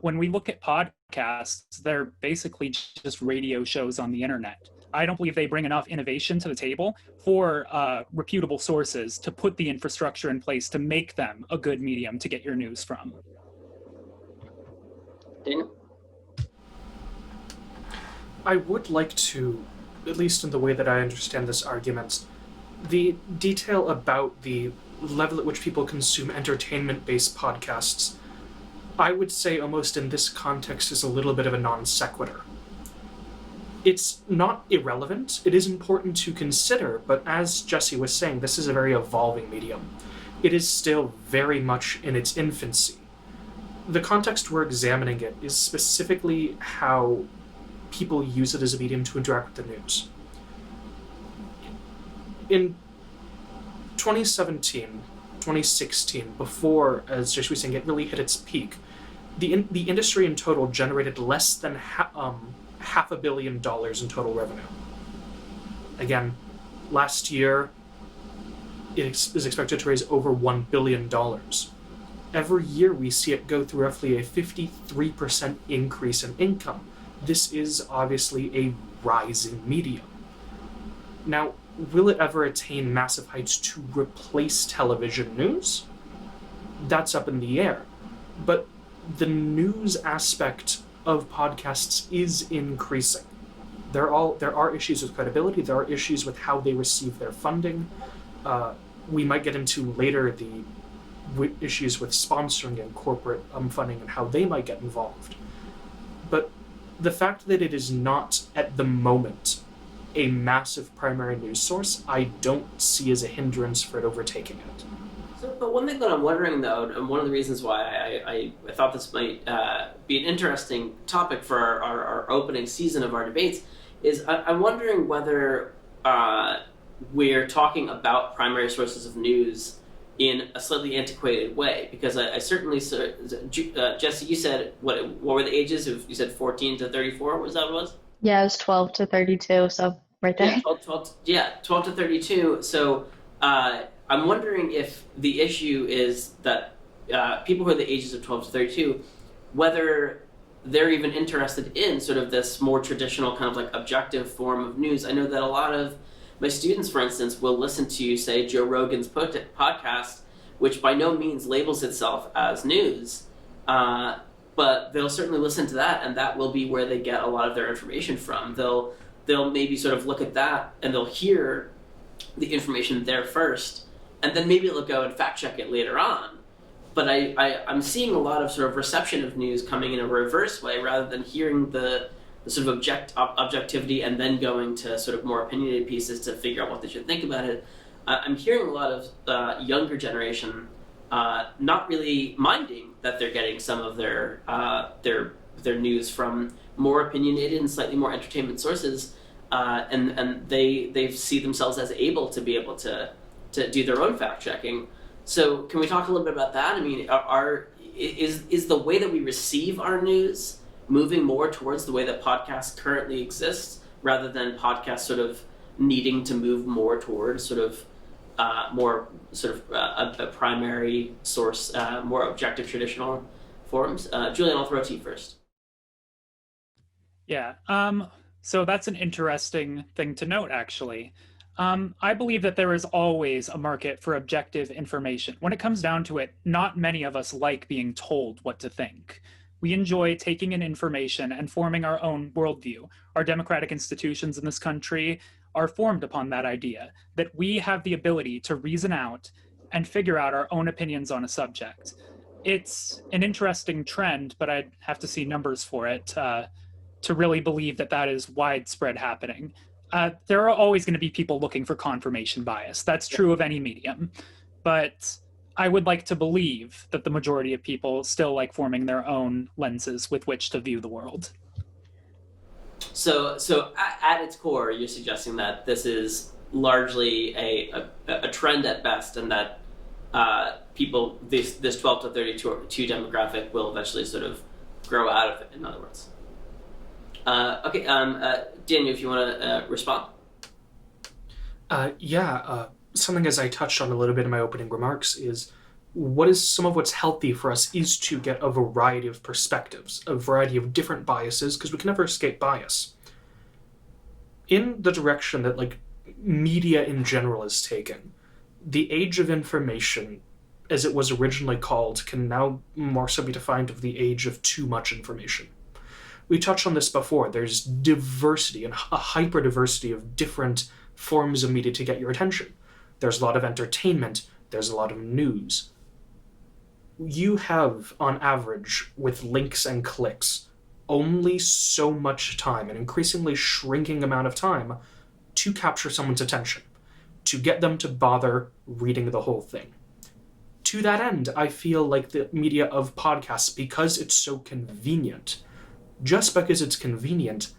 When we look at podcasts, they're basically just radio shows on the internet. I don't believe they bring enough innovation to the table for reputable sources to put the infrastructure in place to make them a good medium to get your news from. Daniel? I would like to, at least in the way that I understand this argument, the detail about the level at which people consume entertainment-based podcasts, I would say almost in this context is a little bit of a non sequitur. It's not irrelevant, it is important to consider, but as Jesse was saying, this is a very evolving medium. It is still very much in its infancy. The context we're examining it is specifically how people use it as a medium to interact with the news. In 2017, 2016, before, as Jesse was saying, it really hit its peak, the industry in total generated less than $500 million in total revenue. Again, last year, it is expected to raise over $1 billion. Every year we see it go through roughly a 53% increase in income. This is obviously a rising medium. Now, will it ever attain massive heights to replace television news? That's up in the air. But the news aspect of podcasts is increasing. There are issues with credibility, there are issues with how they receive their funding. We might get into later the issues with sponsoring and corporate funding and how they might get involved. But the fact that it is not, at the moment, a massive primary news source, I don't see as a hindrance for it overtaking it. So, but one thing that I'm wondering, though, and one of the reasons why I thought this might be an interesting topic for our opening season of our debates, is I'm wondering whether we're talking about primary sources of news in a slightly antiquated way. Because I certainly, Jesse, you said, what were the ages? You said 14 to 34, was that what it was? Yeah, it was 12 to 32, so right there. Yeah, 12 to 32. So I'm wondering if the issue is that people who are the ages of 12 to 32, whether they're even interested in sort of this more traditional kind of like objective form of news. I know that a lot of my students, for instance, will listen to, say, Joe Rogan's podcast, which by no means labels itself as news, but they'll certainly listen to that, and that will be where they get a lot of their information from. They'll maybe sort of look at that, and they'll hear the information there first, and then maybe they'll go and fact check it later on. But I'm seeing a lot of sort of reception of news coming in a reverse way, rather than hearing the sort of objectivity and then going to sort of more opinionated pieces to figure out what they should think about it. I'm hearing a lot of younger generation not really minding that they're getting some of their news from more opinionated and slightly more entertainment sources, and they see themselves as able to do their own fact checking. So can we talk a little bit about that? I mean, is the way that we receive our news moving more towards the way that podcasts currently exist, rather than podcasts sort of needing to move more towards sort of a primary source, more objective traditional forms? Julian, I'll throw it to you first. Yeah. So that's an interesting thing to note, actually. I believe that there is always a market for objective information. When it comes down to it, not many of us like being told what to think. We enjoy taking in information and forming our own worldview. Our democratic institutions in this country are formed upon that idea, that we have the ability to reason out and figure out our own opinions on a subject. It's an interesting trend, but I'd have to see numbers for it to really believe that that is widespread happening. There are always going to be people looking for confirmation bias. That's true of any medium. But I would like to believe that the majority of people still like forming their own lenses with which to view the world. So at its core, you're suggesting that this is largely a trend at best, and that people, this 12 to 32 demographic will eventually sort of grow out of it, in other words. Okay, Daniel, if you want to respond. Something as I touched on a little bit in my opening remarks is what's healthy for us is to get a variety of perspectives, a variety of different biases, because we can never escape bias. In the direction that media in general is taken, the age of information, as it was originally called, can now more so be defined of the age of too much information. We touched on this before. There's diversity and a hyper-diversity of different forms of media to get your attention. There's a lot of entertainment. There's a lot of news. You have, on average, with links and clicks, only so much time, an increasingly shrinking amount of time, to capture someone's attention, to get them to bother reading the whole thing. To that end, I feel like the media of podcasts, because it's so convenient, just because it's convenient,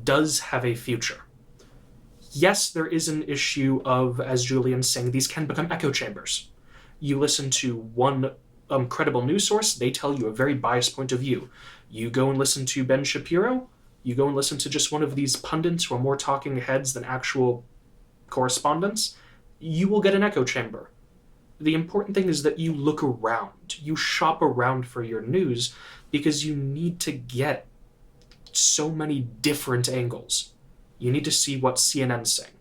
does have a future. Yes, there is an issue of, as Julian's saying, these can become echo chambers. You listen to one credible news source, they tell you a very biased point of view. You go and listen to Ben Shapiro, you go and listen to just one of these pundits who are more talking heads than actual correspondents, you will get an echo chamber. The important thing is that you look around, you shop around for your news, because you need to get so many different angles. You need to see what CNN's saying.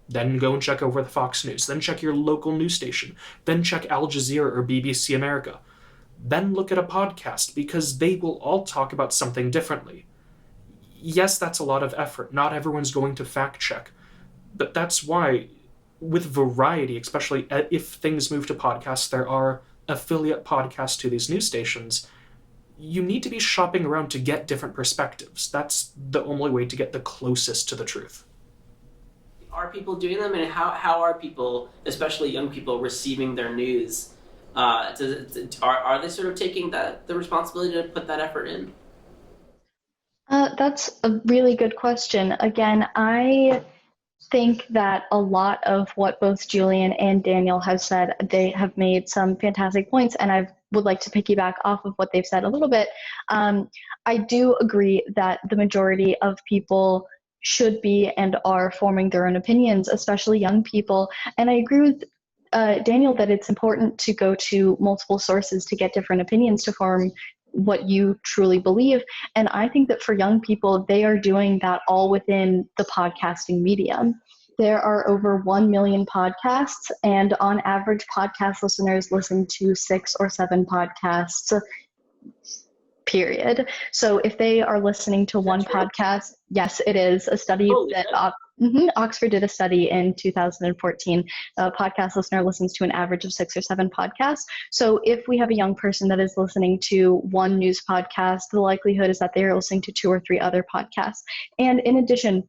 Then go and check over the Fox News. Then check your local news station. Then check Al Jazeera or BBC America. Then look at a podcast, because they will all talk about something differently. Yes, that's a lot of effort. Not everyone's going to fact check. But that's why, with variety, especially if things move to podcasts, there are affiliate podcasts to these news stations. You need to be shopping around to get different perspectives. That's the only way to get the closest to the truth. are people doing them, and how are people, especially young people, receiving their news? Are they sort of taking the responsibility to put that effort in? That's a really good question. Again, I think that a lot of what both Julian and Daniel have said, they have made some fantastic points, and I would like to piggyback off of what they've said a little bit. I do agree that the majority of people should be and are forming their own opinions, especially young people. And I agree with Daniel that it's important to go to multiple sources to get different opinions to form what you truly believe. And I think that for young people, they are doing that all within the podcasting medium. There are over 1 million podcasts, and on average, podcast listeners listen to 6 or 7 podcasts, period. So if they are listening to one podcast, yes, it is a study that Oxford did a study in 2014. A podcast listener listens to an average of 6 or 7 podcasts. So if we have a young person that is listening to one news podcast, the likelihood is that they are listening to 2 or 3 other podcasts. And in addition,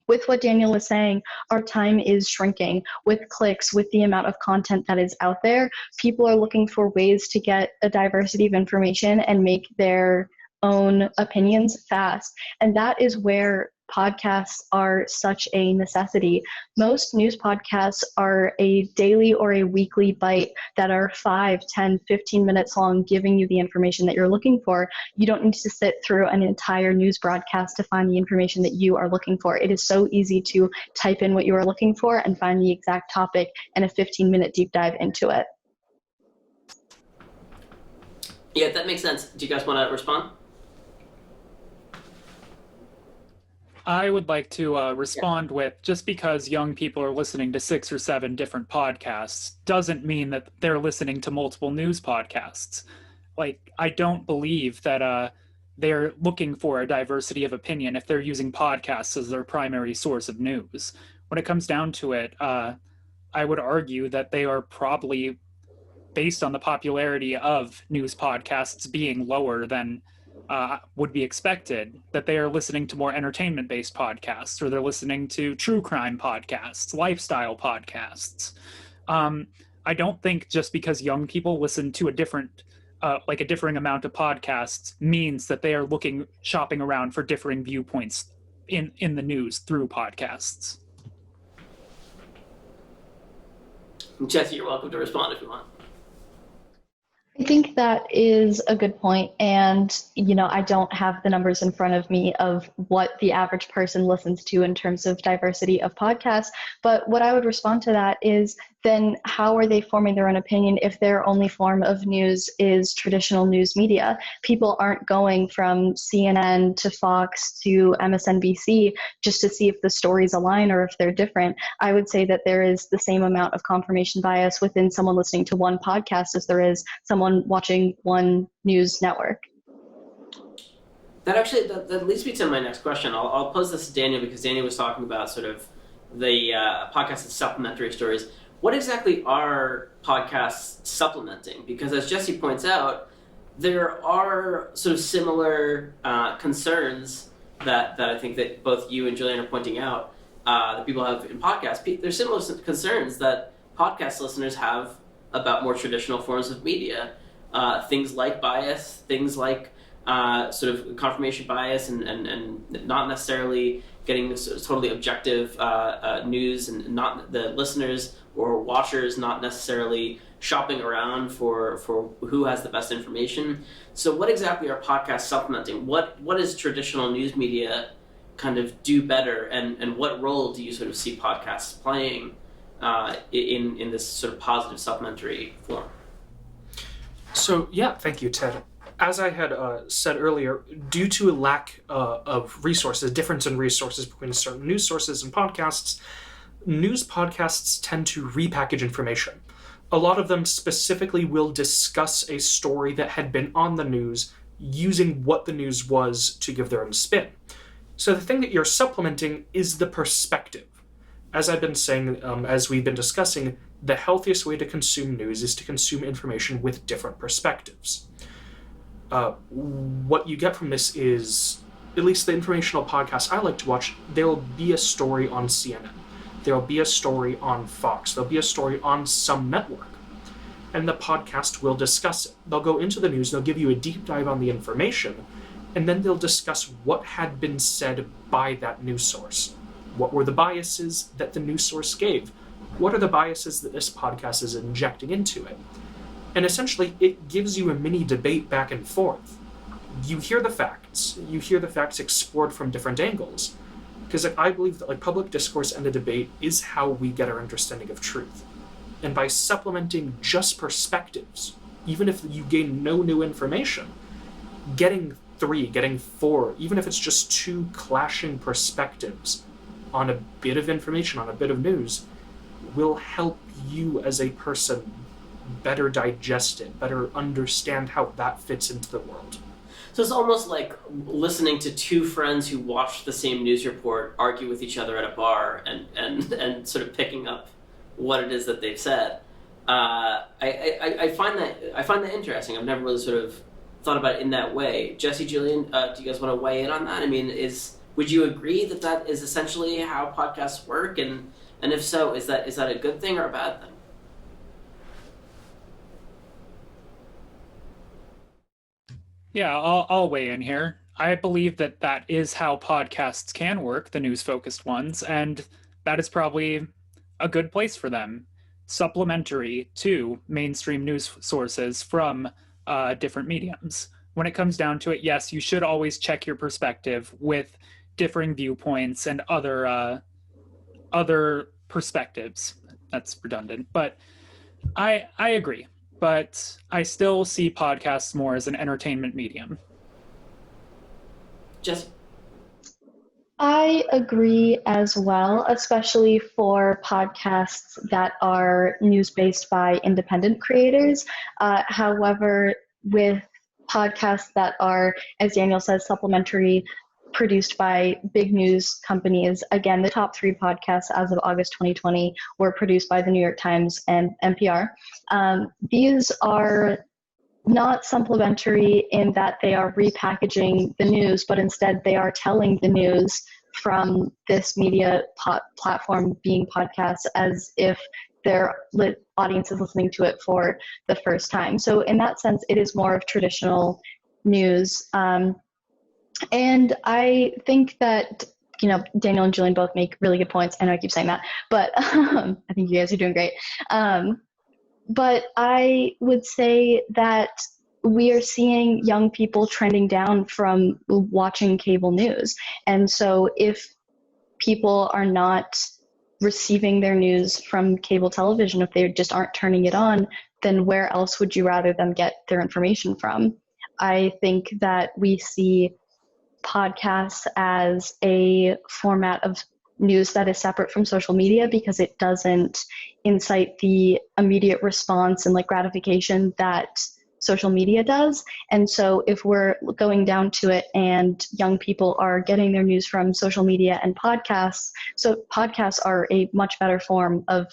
with what Daniel was saying, our time is shrinking with clicks, with the amount of content that is out there. People are looking for ways to get a diversity of information and make their own opinions fast. And that is where podcasts are such a necessity. Most news podcasts are a daily or a weekly bite that are 5, 10, 15 minutes long, giving you the information that you're looking for. You don't need to sit through an entire news broadcast to find the information that you are looking for. It is so easy to type in what you are looking for and find the exact topic and a 15-minute deep dive into it. Yeah, that makes sense. Do you guys want to respond? I would like to respond with, just because young people are listening to 6 or 7 different podcasts doesn't mean that they're listening to multiple news podcasts. Like, I don't believe that they're looking for a diversity of opinion if they're using podcasts as their primary source of news. When it comes down to it, I would argue that they are probably, based on the popularity of news podcasts being lower than would be expected, that they are listening to more entertainment-based podcasts, or they're listening to true crime podcasts, lifestyle podcasts. I don't think just because young people listen to a differing amount of podcasts means that they are shopping around for differing viewpoints in the news through podcasts. Jesse, you're welcome to respond if you want. I think that is a good point. And, I don't have the numbers in front of me of what the average person listens to in terms of diversity of podcasts. But what I would respond to that is, then how are they forming their own opinion if their only form of news is traditional news media? People aren't going from CNN to Fox to MSNBC just to see if the stories align or if they're different. I would say that there is the same amount of confirmation bias within someone listening to one podcast as there is someone watching one news network. That leads me to my next question. I'll pose this to Daniel, because Daniel was talking about sort of the podcast as supplementary stories. What exactly are podcasts supplementing? Because as Jesse points out, there are sort of similar concerns that I think that both you and Julian are pointing out that people have in podcasts. There's similar concerns that podcast listeners have about more traditional forms of media. Things like bias, things like sort of confirmation bias, and not necessarily getting sort of totally objective news, and not the listeners or watchers not necessarily shopping around for who has the best information. So what exactly are podcasts supplementing? What does traditional news media kind of do better, and what role do you sort of see podcasts playing in this sort of positive supplementary form? So, yeah, thank you, Ted. As I had said earlier, due to a lack of resources, difference in resources between certain news sources and podcasts, news podcasts tend to repackage information. A lot of them specifically will discuss a story that had been on the news using what the news was to give their own spin. So the thing that you're supplementing is the perspective. As I've been saying, as we've been discussing, the healthiest way to consume news is to consume information with different perspectives. What you get from this is, at least the informational podcasts I like to watch, there will be a story on CNN. there'll be a story on Fox, there'll be a story on some network, and the podcast will discuss it. They'll go into the news, they'll give you a deep dive on the information, and then they'll discuss what had been said by that news source. What were the biases that the news source gave? What are the biases that this podcast is injecting into it? And essentially, it gives you a mini debate back and forth. You hear the facts explored from different angles. Because I believe that public discourse and a debate is how we get our understanding of truth. And by supplementing just perspectives, even if you gain no new information, getting 3, getting 4, even if it's just 2 clashing perspectives on a bit of information, on a bit of news, will help you as a person better digest it, better understand how that fits into the world. So it's almost like listening to 2 friends who watched the same news report argue with each other at a bar and sort of picking up what it is that they've said. I find that interesting. I've never really sort of thought about it in that way. Jesse, Julian, do you guys want to weigh in on that? I mean, would you agree that is essentially how podcasts work? And if so, is that a good thing or a bad thing? Yeah, I'll weigh in here. I believe that is how podcasts can work, the news-focused ones, and that is probably a good place for them. Supplementary to mainstream news sources from different mediums. When it comes down to it, yes, you should always check your perspective with differing viewpoints and other perspectives. That's redundant, but I agree. But I still see podcasts more as an entertainment medium. Jesse? I agree as well, especially for podcasts that are news-based by independent creators. However, with podcasts that are, as Daniel says, supplementary, produced by big news companies. Again, the top 3 podcasts as of August 2020 were produced by the New York Times and NPR. These are not supplementary in that they are repackaging the news, but instead they are telling the news from this media platform being podcasts as if their audience is listening to it for the first time. So in that sense, it is more of traditional news. And I think that, Daniel and Julian both make really good points. I know I keep saying that, but I think you guys are doing great. But I would say that we are seeing young people trending down from watching cable news. And so if people are not receiving their news from cable television, if they just aren't turning it on, then where else would you rather them get their information from? I think that we see podcasts as a format of news that is separate from social media because it doesn't incite the immediate response and gratification that social media does. And so if we're going down to it and young people are getting their news from social media and podcasts, so podcasts are a much better form of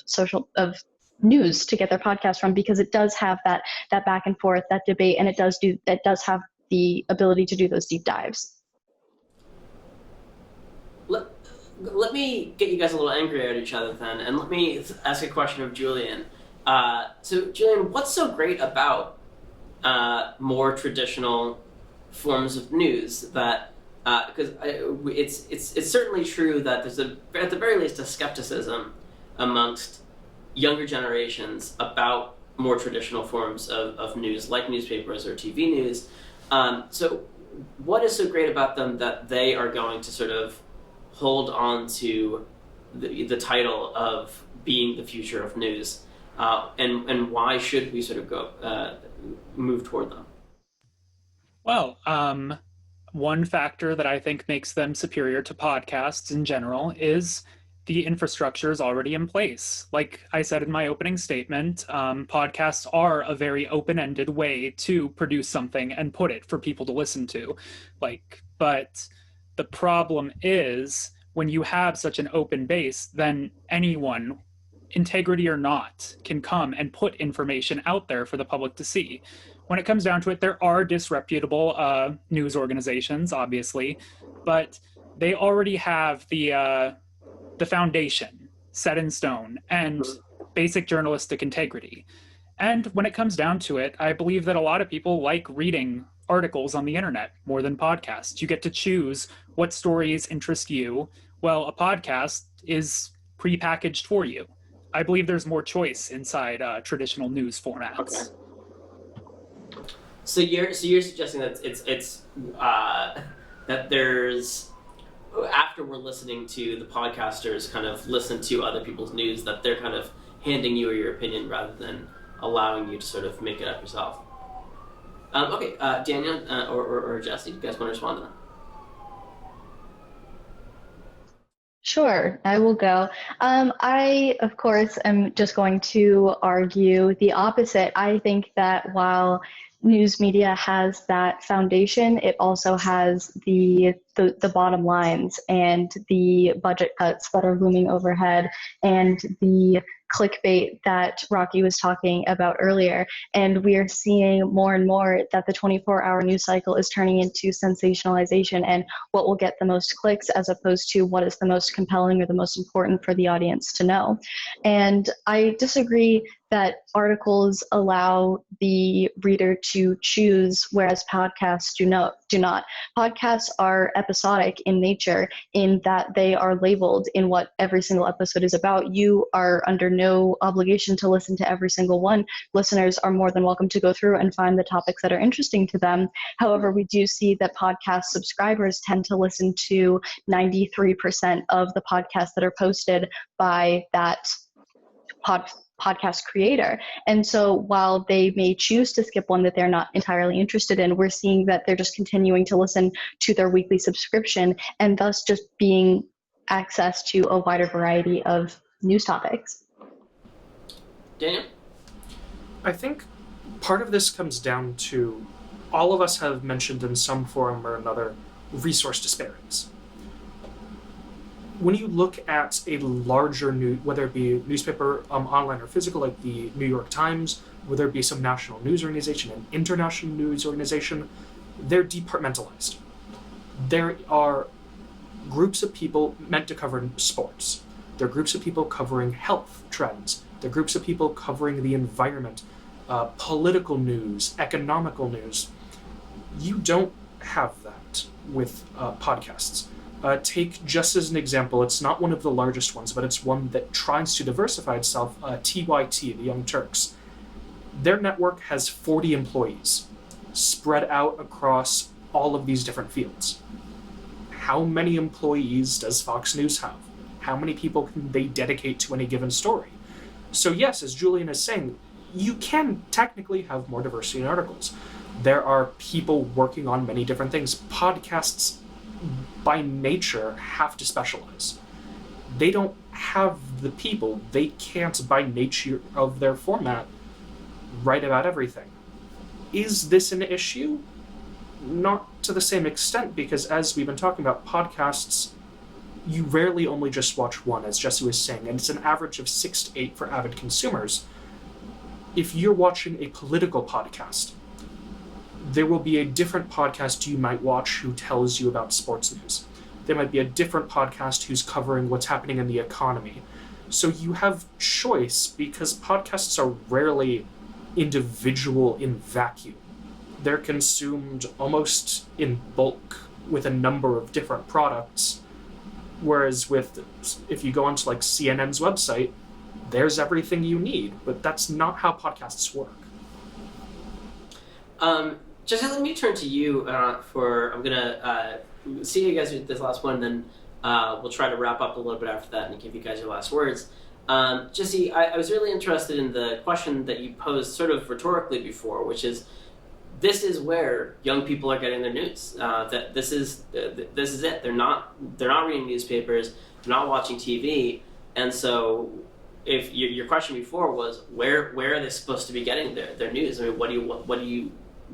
news to get their podcast from because it does have that back and forth, that debate, and it does have the ability to do those deep dives. Let me get you guys a little angry at each other then, and let me ask a question of Julian. So, Julian, what's so great about more traditional forms of news? That because it's certainly true that there's at the very least a skepticism amongst younger generations about more traditional forms of news, like newspapers or TV news. So, what is so great about them that they are going to sort of hold on to the title of being the future of news, and why should we sort of go move toward them? Well, one factor that I think makes them superior to podcasts in general is the infrastructure is already in place. Like I said in my opening statement, podcasts are a very open-ended way to produce something and put it for people to listen to. But the problem is when you have such an open base, then anyone, integrity or not, can come and put information out there for the public to see. When it comes down to it, there are disreputable news organizations, obviously, but they already have the foundation. set in stone and basic journalistic integrity. And when it comes down to it, I believe that a lot of people like reading articles on the internet more than podcasts. You get to choose what stories interest you. Well, a podcast is prepackaged for you. I believe there's more choice inside traditional news formats. Okay. So you're suggesting that it's that there's, after we're listening to the podcasters kind of listen to other people's news, that they're kind of handing you your opinion rather than allowing you to sort of make it up yourself. Okay, Daniel or Jesse, do you guys want to respond to that? Sure, I will go. I, of course, am just going to argue the opposite. I think that while news media has that foundation, it also has the bottom lines and the budget cuts that are looming overhead and the clickbait that Rocky was talking about earlier. And we are seeing more and more that the 24-hour news cycle is turning into sensationalization and what will get the most clicks as opposed to what is the most compelling or the most important for the audience to know. And I disagree that articles allow the reader to choose, whereas podcasts do not. Podcasts are episodic in nature in that they are labeled in what every single episode is about. You are under no obligation to listen to every single one. Listeners are more than welcome to go through and find the topics that are interesting to them. However, we do see that podcast subscribers tend to listen to 93% of the podcasts that are posted by that podcast creator. And so while they may choose to skip one that they're not entirely interested in, we're seeing that they're just continuing to listen to their weekly subscription and thus just being access to a wider variety of news topics. Daniel? I think part of this comes down to all of us have mentioned in some form or another resource disparities. When you look at a larger news, whether it be newspaper, online or physical, like the New York Times, whether it be some national news organization, an international news organization, they're departmentalized. There are groups of people meant to cover sports. There are groups of people covering health trends. There are groups of people covering the environment, political news, economical news. You don't have that with podcasts. Take just as an example, it's not one of the largest ones, but it's one that tries to diversify itself, TYT, the Young Turks. Their network has 40 employees spread out across all of these different fields. How many employees does Fox News have? How many people can they dedicate to any given story? So yes, as Julian is saying, you can technically have more diversity in articles. There are people working on many different things. Podcasts by nature have to specialize. They don't have the people. They can't, by nature of their format, write about everything. Is this an issue? Not to the same extent, because as we've been talking about, podcasts, you rarely only just watch one, as Jesse was saying, and it's an average of 6 to 8 for avid consumers. If you're watching a political podcast, there will be a different podcast you might watch who tells you about sports news. There might be a different podcast who's covering what's happening in the economy. So you have choice because podcasts are rarely individual in vacuum. They're consumed almost in bulk with a number of different products. Whereas if you go onto like CNN's website, there's everything you need, but that's not how podcasts work. Jesse, let me turn to you I'm gonna see you guys with this last one, and then we'll try to wrap up a little bit after that and give you guys your last words. Jesse, I was really interested in the question that you posed sort of rhetorically before, which is, this is where young people are getting their news. That this is it. They're not reading newspapers. They're not watching TV, and so if your question before was where are they supposed to be getting their news? I mean,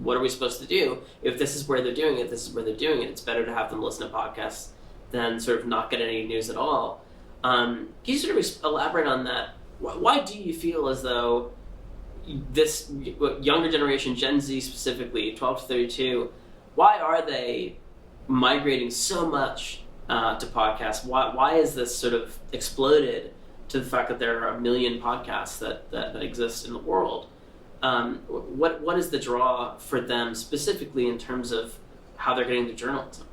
what are we supposed to do if this is where they're doing it? This is where they're doing it. It's better to have them listen to podcasts than sort of not get any news at all. Can you sort of elaborate on that? Why do you feel as though this younger generation, Gen Z specifically, 12 to 32, why are they migrating so much to podcasts? Why is this sort of exploded to the fact that there are 1 million podcasts that exist in the world. What is the draw for them specifically in terms of how they're getting the journalism?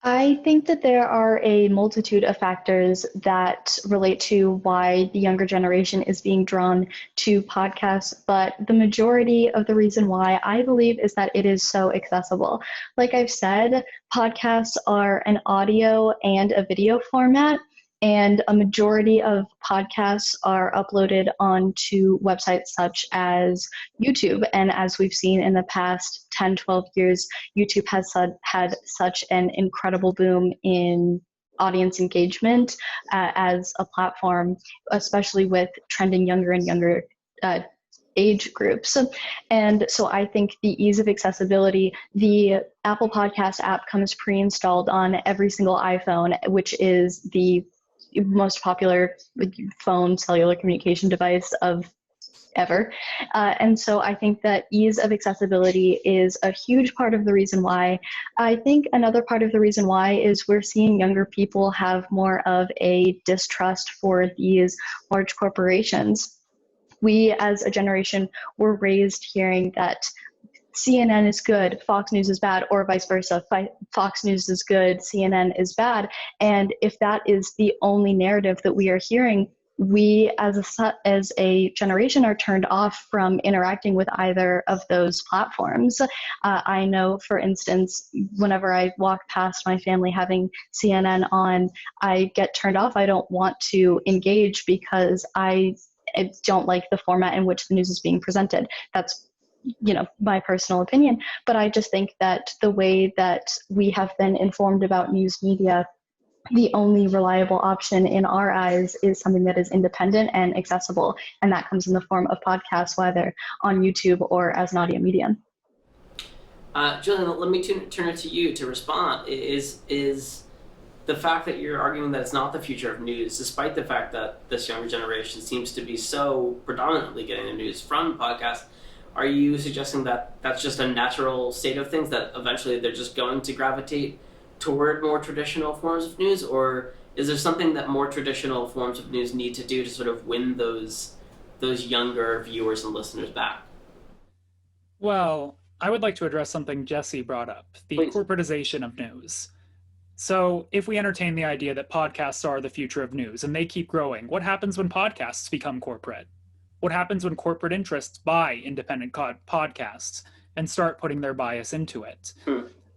I think that there are a multitude of factors that relate to why the younger generation is being drawn to podcasts, but the majority of the reason why I believe is that it is so accessible. Like I've said, podcasts are an audio and a video format, and a majority of podcasts are uploaded onto websites such as YouTube. And as we've seen in the past 10, 12 years, YouTube has had such an incredible boom in audience engagement as a platform, especially with trending younger and younger age groups. And so I think the ease of accessibility, the Apple Podcast app comes pre-installed on every single iPhone, which is the most popular phone cellular communication device of ever. And so I think that ease of accessibility is a huge part of the reason why. I think another part of the reason why is we're seeing younger people have more of a distrust for these large corporations. We as a generation were raised hearing that CNN is good, Fox News is bad, or vice versa. Fox News is good, CNN is bad. And if that is the only narrative that we are hearing, we as a generation are turned off from interacting with either of those platforms. I know, for instance, whenever I walk past my family having CNN on, I get turned off. I don't want to engage because I don't like the format in which the news is being presented. That's my personal opinion, but I just think that the way that we have been informed about news media, the only reliable option in our eyes is something that is independent and accessible, and that comes in the form of podcasts, whether on YouTube or as an audio medium. Julian, let me turn it to you to respond. Is the fact that you're arguing that it's not the future of news, despite the fact that this younger generation seems to be so predominantly getting the news from podcasts, are you suggesting that that's just a natural state of things, that eventually they're just going to gravitate toward more traditional forms of news, or is there something that more traditional forms of news need to do to sort of win those younger viewers and listeners back? Well, I would like to address something Jesse brought up, the Please. Corporatization of news. So if we entertain the idea that podcasts are the future of news and they keep growing, what happens when podcasts become corporate? What happens when corporate interests buy independent podcasts and start putting their bias into it?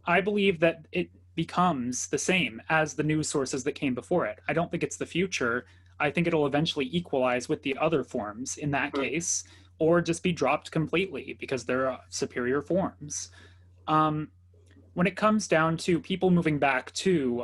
I believe that it becomes the same as the news sources that came before it. I don't think it's the future. I think it'll eventually equalize with the other forms in that case, or just be dropped completely because they're superior forms. When it comes down to people moving back to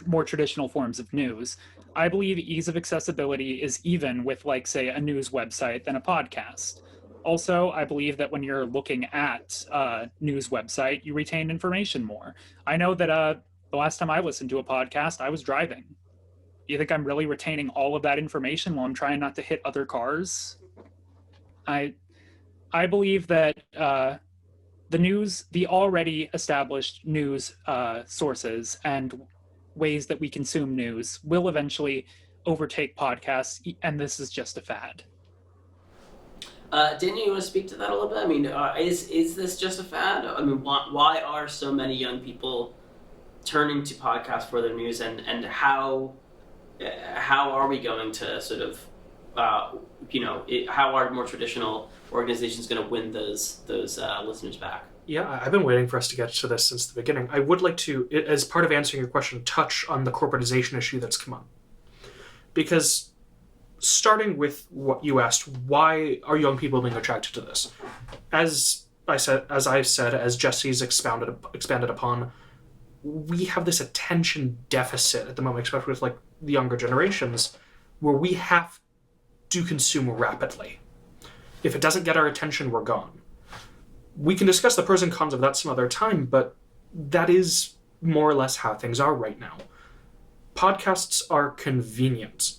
more traditional forms of news, I believe ease of accessibility is even with, like, say, a news website than a podcast. Also, I believe that when you're looking at a news website, you retain information more. I know that the last time I listened to a podcast, I was driving. Do you think I'm really retaining all of that information while I'm trying not to hit other cars? I believe that the already established news sources and ways that we consume news will eventually overtake podcasts, and this is just a fad. Daniel, you want to speak to that a little bit? I mean, is this just a fad? I mean, why are so many young people turning to podcasts for their news, and how are we going to sort of, how are more traditional organizations going to win those listeners back? Yeah, I've been waiting for us to get to this since the beginning. I would like to, as part of answering your question, touch on the corporatization issue that's come up. Because starting with what you asked, why are young people being attracted to this? As I've said, as Jesse's expanded upon, we have this attention deficit at the moment, especially with like the younger generations, where we have to consume rapidly. If it doesn't get our attention, we're gone. We can discuss the pros and cons of that some other time, but that is more or less how things are right now. Podcasts are convenient.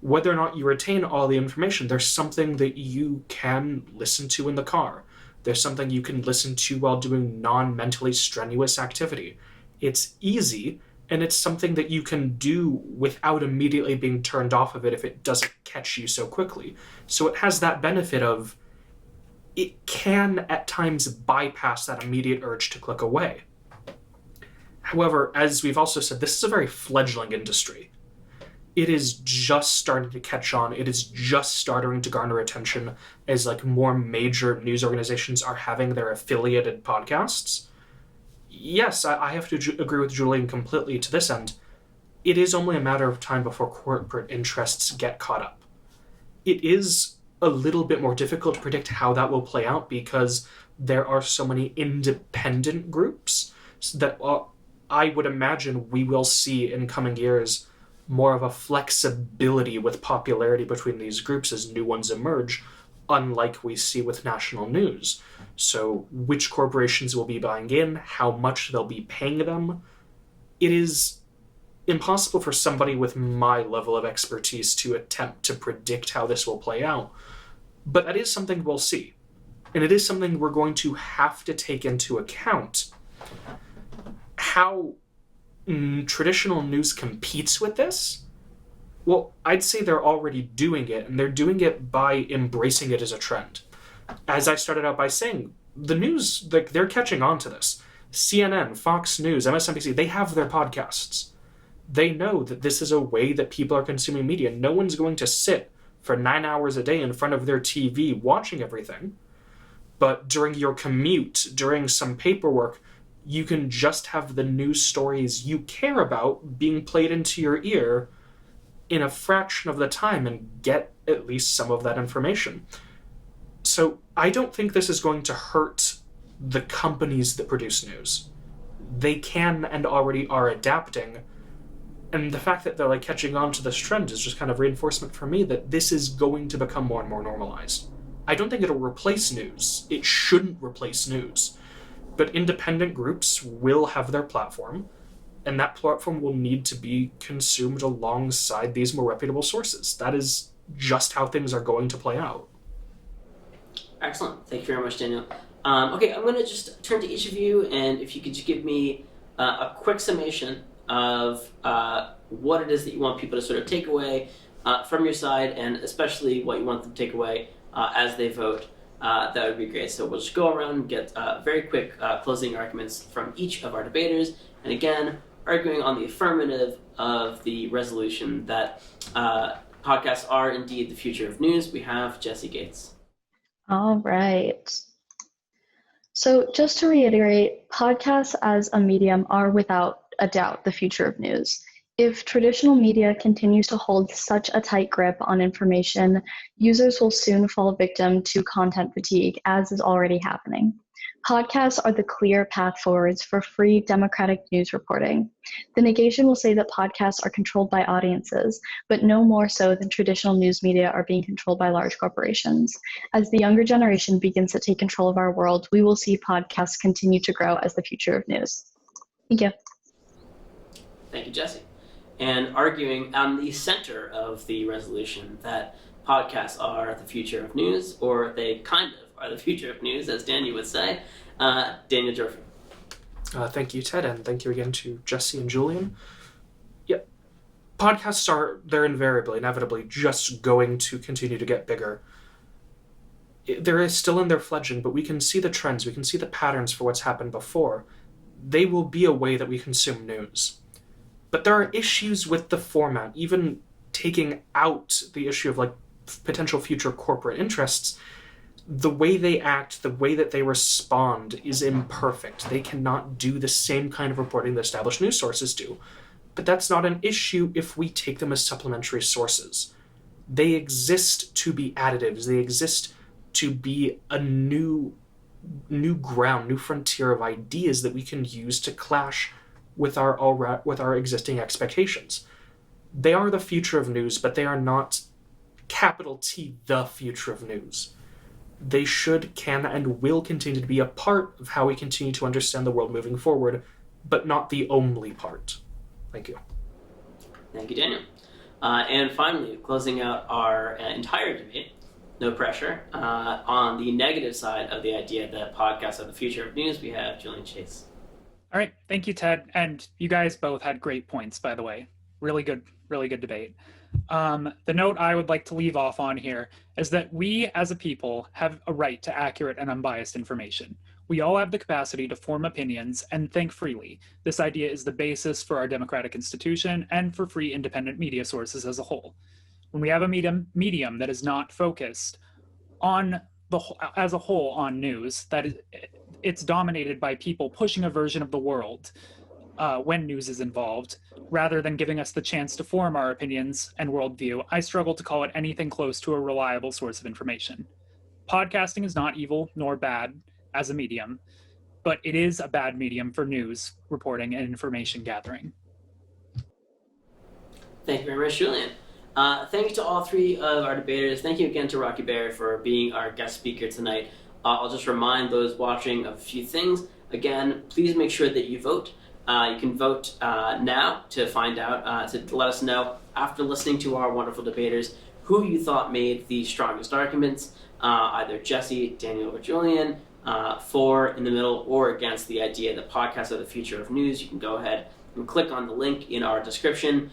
Whether or not you retain all the information, there's something that you can listen to in the car. There's something you can listen to while doing non-mentally strenuous activity. It's easy, and it's something that you can do without immediately being turned off of it if it doesn't catch you so quickly. So it has that benefit of it can at times bypass that immediate urge to click away. However, as we've also said, this is a very fledgling industry. It is just starting to catch on. It is just starting to garner attention as like more major news organizations are having their affiliated podcasts. Yes, I have to agree with Julian completely to this end. It is only a matter of time before corporate interests get caught up. It is a little bit more difficult to predict how that will play out because there are so many independent groups that I would imagine we will see in coming years more of a flexibility with popularity between these groups as new ones emerge, unlike we see with national news. So which corporations will be buying in, how much they'll be paying them. It is impossible for somebody with my level of expertise to attempt to predict how this will play out. But that is something we'll see. And it is something we're going to have to take into account. How traditional news competes with this? Well, I'd say they're already doing it, and they're doing it by embracing it as a trend. As I started out by saying, the news, like, they're catching on to this. CNN, Fox News, MSNBC, they have their podcasts. They know that this is a way that people are consuming media. No one's going to sit for 9 hours a day in front of their TV watching everything. But during your commute, during some paperwork, you can just have the news stories you care about being played into your ear in a fraction of the time and get at least some of that information. So I don't think this is going to hurt the companies that produce news. They can and already are adapting. And the fact that they're like catching on to this trend is just kind of reinforcement for me that this is going to become more and more normalized. I don't think it'll replace news. It shouldn't replace news. But independent groups will have their platform, and that platform will need to be consumed alongside these more reputable sources. That is just how things are going to play out. Excellent. Thank you very much, Daniel. Okay, I'm going to just turn to each of you, and if you could just give me a quick summation of what it is that you want people to sort of take away from your side, and especially what you want them to take away as they vote. That would be great. So we'll just go around and get very quick closing arguments from each of our debaters. And again, arguing on the affirmative of the resolution that podcasts are indeed the future of news, we have Jesse Gates. All right. So just to reiterate, podcasts as a medium are without a doubt the future of news. If traditional media continues to hold such a tight grip on information, users will soon fall victim to content fatigue, as is already happening. Podcasts are the clear path forwards for free democratic news reporting. The negation will say that podcasts are controlled by audiences, but no more so than traditional news media are being controlled by large corporations. As the younger generation begins to take control of our world, we will see podcasts continue to grow as the future of news. Thank you. Thank you, Jesse. And arguing on the center of the resolution that podcasts are the future of news, or they kind of are the future of news, as Daniel would say, Daniel Jurfy. Thank you, Ted, and thank you again to Jesse and Julian. Yeah, podcasts they're inevitably just going to continue to get bigger. They're still in their fledgling, but we can see the trends, we can see the patterns for what's happened before. They will be a way that we consume news. But there are issues with the format, even taking out the issue of like potential future corporate interests. The way they act, the way that they respond is imperfect. They cannot do the same kind of reporting that established news sources do. But that's not an issue if we take them as supplementary sources. They exist to be additives. They exist to be a new ground, new frontier of ideas that we can use to clash with our existing expectations. They are the future of news, but they are not capital T, the future of news. They should, can, and will continue to be a part of how we continue to understand the world moving forward, but not the only part. Thank you. Thank you, Daniel. And finally, closing out our entire debate, no pressure, on the negative side of the idea that podcasts are the future of news, we have Julian Chase. All right, thank you, Ted. And you guys both had great points, by the way. Really good debate. The note I would like to leave off on here is that we as a people have a right to accurate and unbiased information. We all have the capacity to form opinions and think freely. This idea is the basis for our democratic institution and for free independent media sources as a whole. When we have a medium that is not focused on as a whole on news, it's dominated by people pushing a version of the world when news is involved, rather than giving us the chance to form our opinions and worldview, I struggle to call it anything close to a reliable source of information. Podcasting is not evil nor bad as a medium, but it is a bad medium for news reporting and information gathering. Thank you very much, Julian. Thank you to all three of our debaters. Thank you again to Rocky Barry for being our guest speaker tonight. I'll just remind those watching of a few things. Again, please make sure that you vote. You can vote now to find out, to let us know after listening to our wonderful debaters who you thought made the strongest arguments, either Jesse, Daniel, or Julian, for, in the middle, or against the idea that podcasts are the future of news. You can go ahead and click on the link in our description,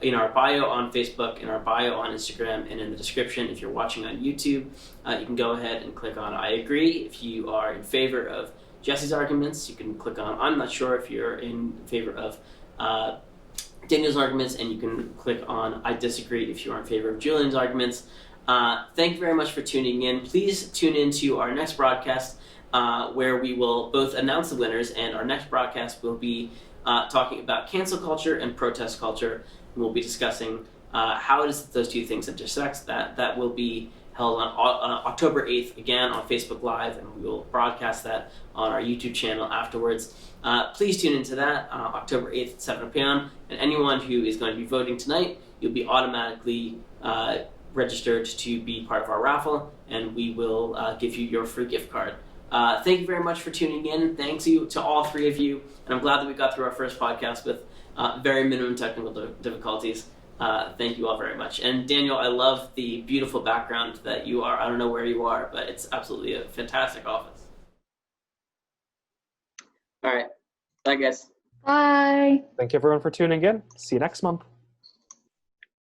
in our bio on Facebook, in our bio on Instagram, and in the description if you're watching on YouTube. You can go ahead and click on I agree if you are in favor of Jesse's arguments. You can click on I'm not sure if you're in favor of Daniel's arguments, and you can click on I disagree if you are in favor of Julian's arguments. Thank you very much for tuning in. Please tune in to our next broadcast where we will both announce the winners, and our next broadcast will be talking about cancel culture and protest culture. And we'll be discussing how does those two things intersect. That will be held on October 8th, again on Facebook Live, and we will broadcast that on our YouTube channel afterwards. Please tune into that, October 8th at 7 p.m. And anyone who is going to be voting tonight, you'll be automatically registered to be part of our raffle, and we will give you your free gift card. Thank you very much for tuning in. Thanks you to all three of you, and I'm glad that we got through our first podcast with very minimum technical difficulties. Thank you all very much. And Daniel, I love the beautiful background that you are. I don't know where you are, but it's absolutely a fantastic office. All right. Bye, guys. Bye. Thank you everyone for tuning in. See you next month.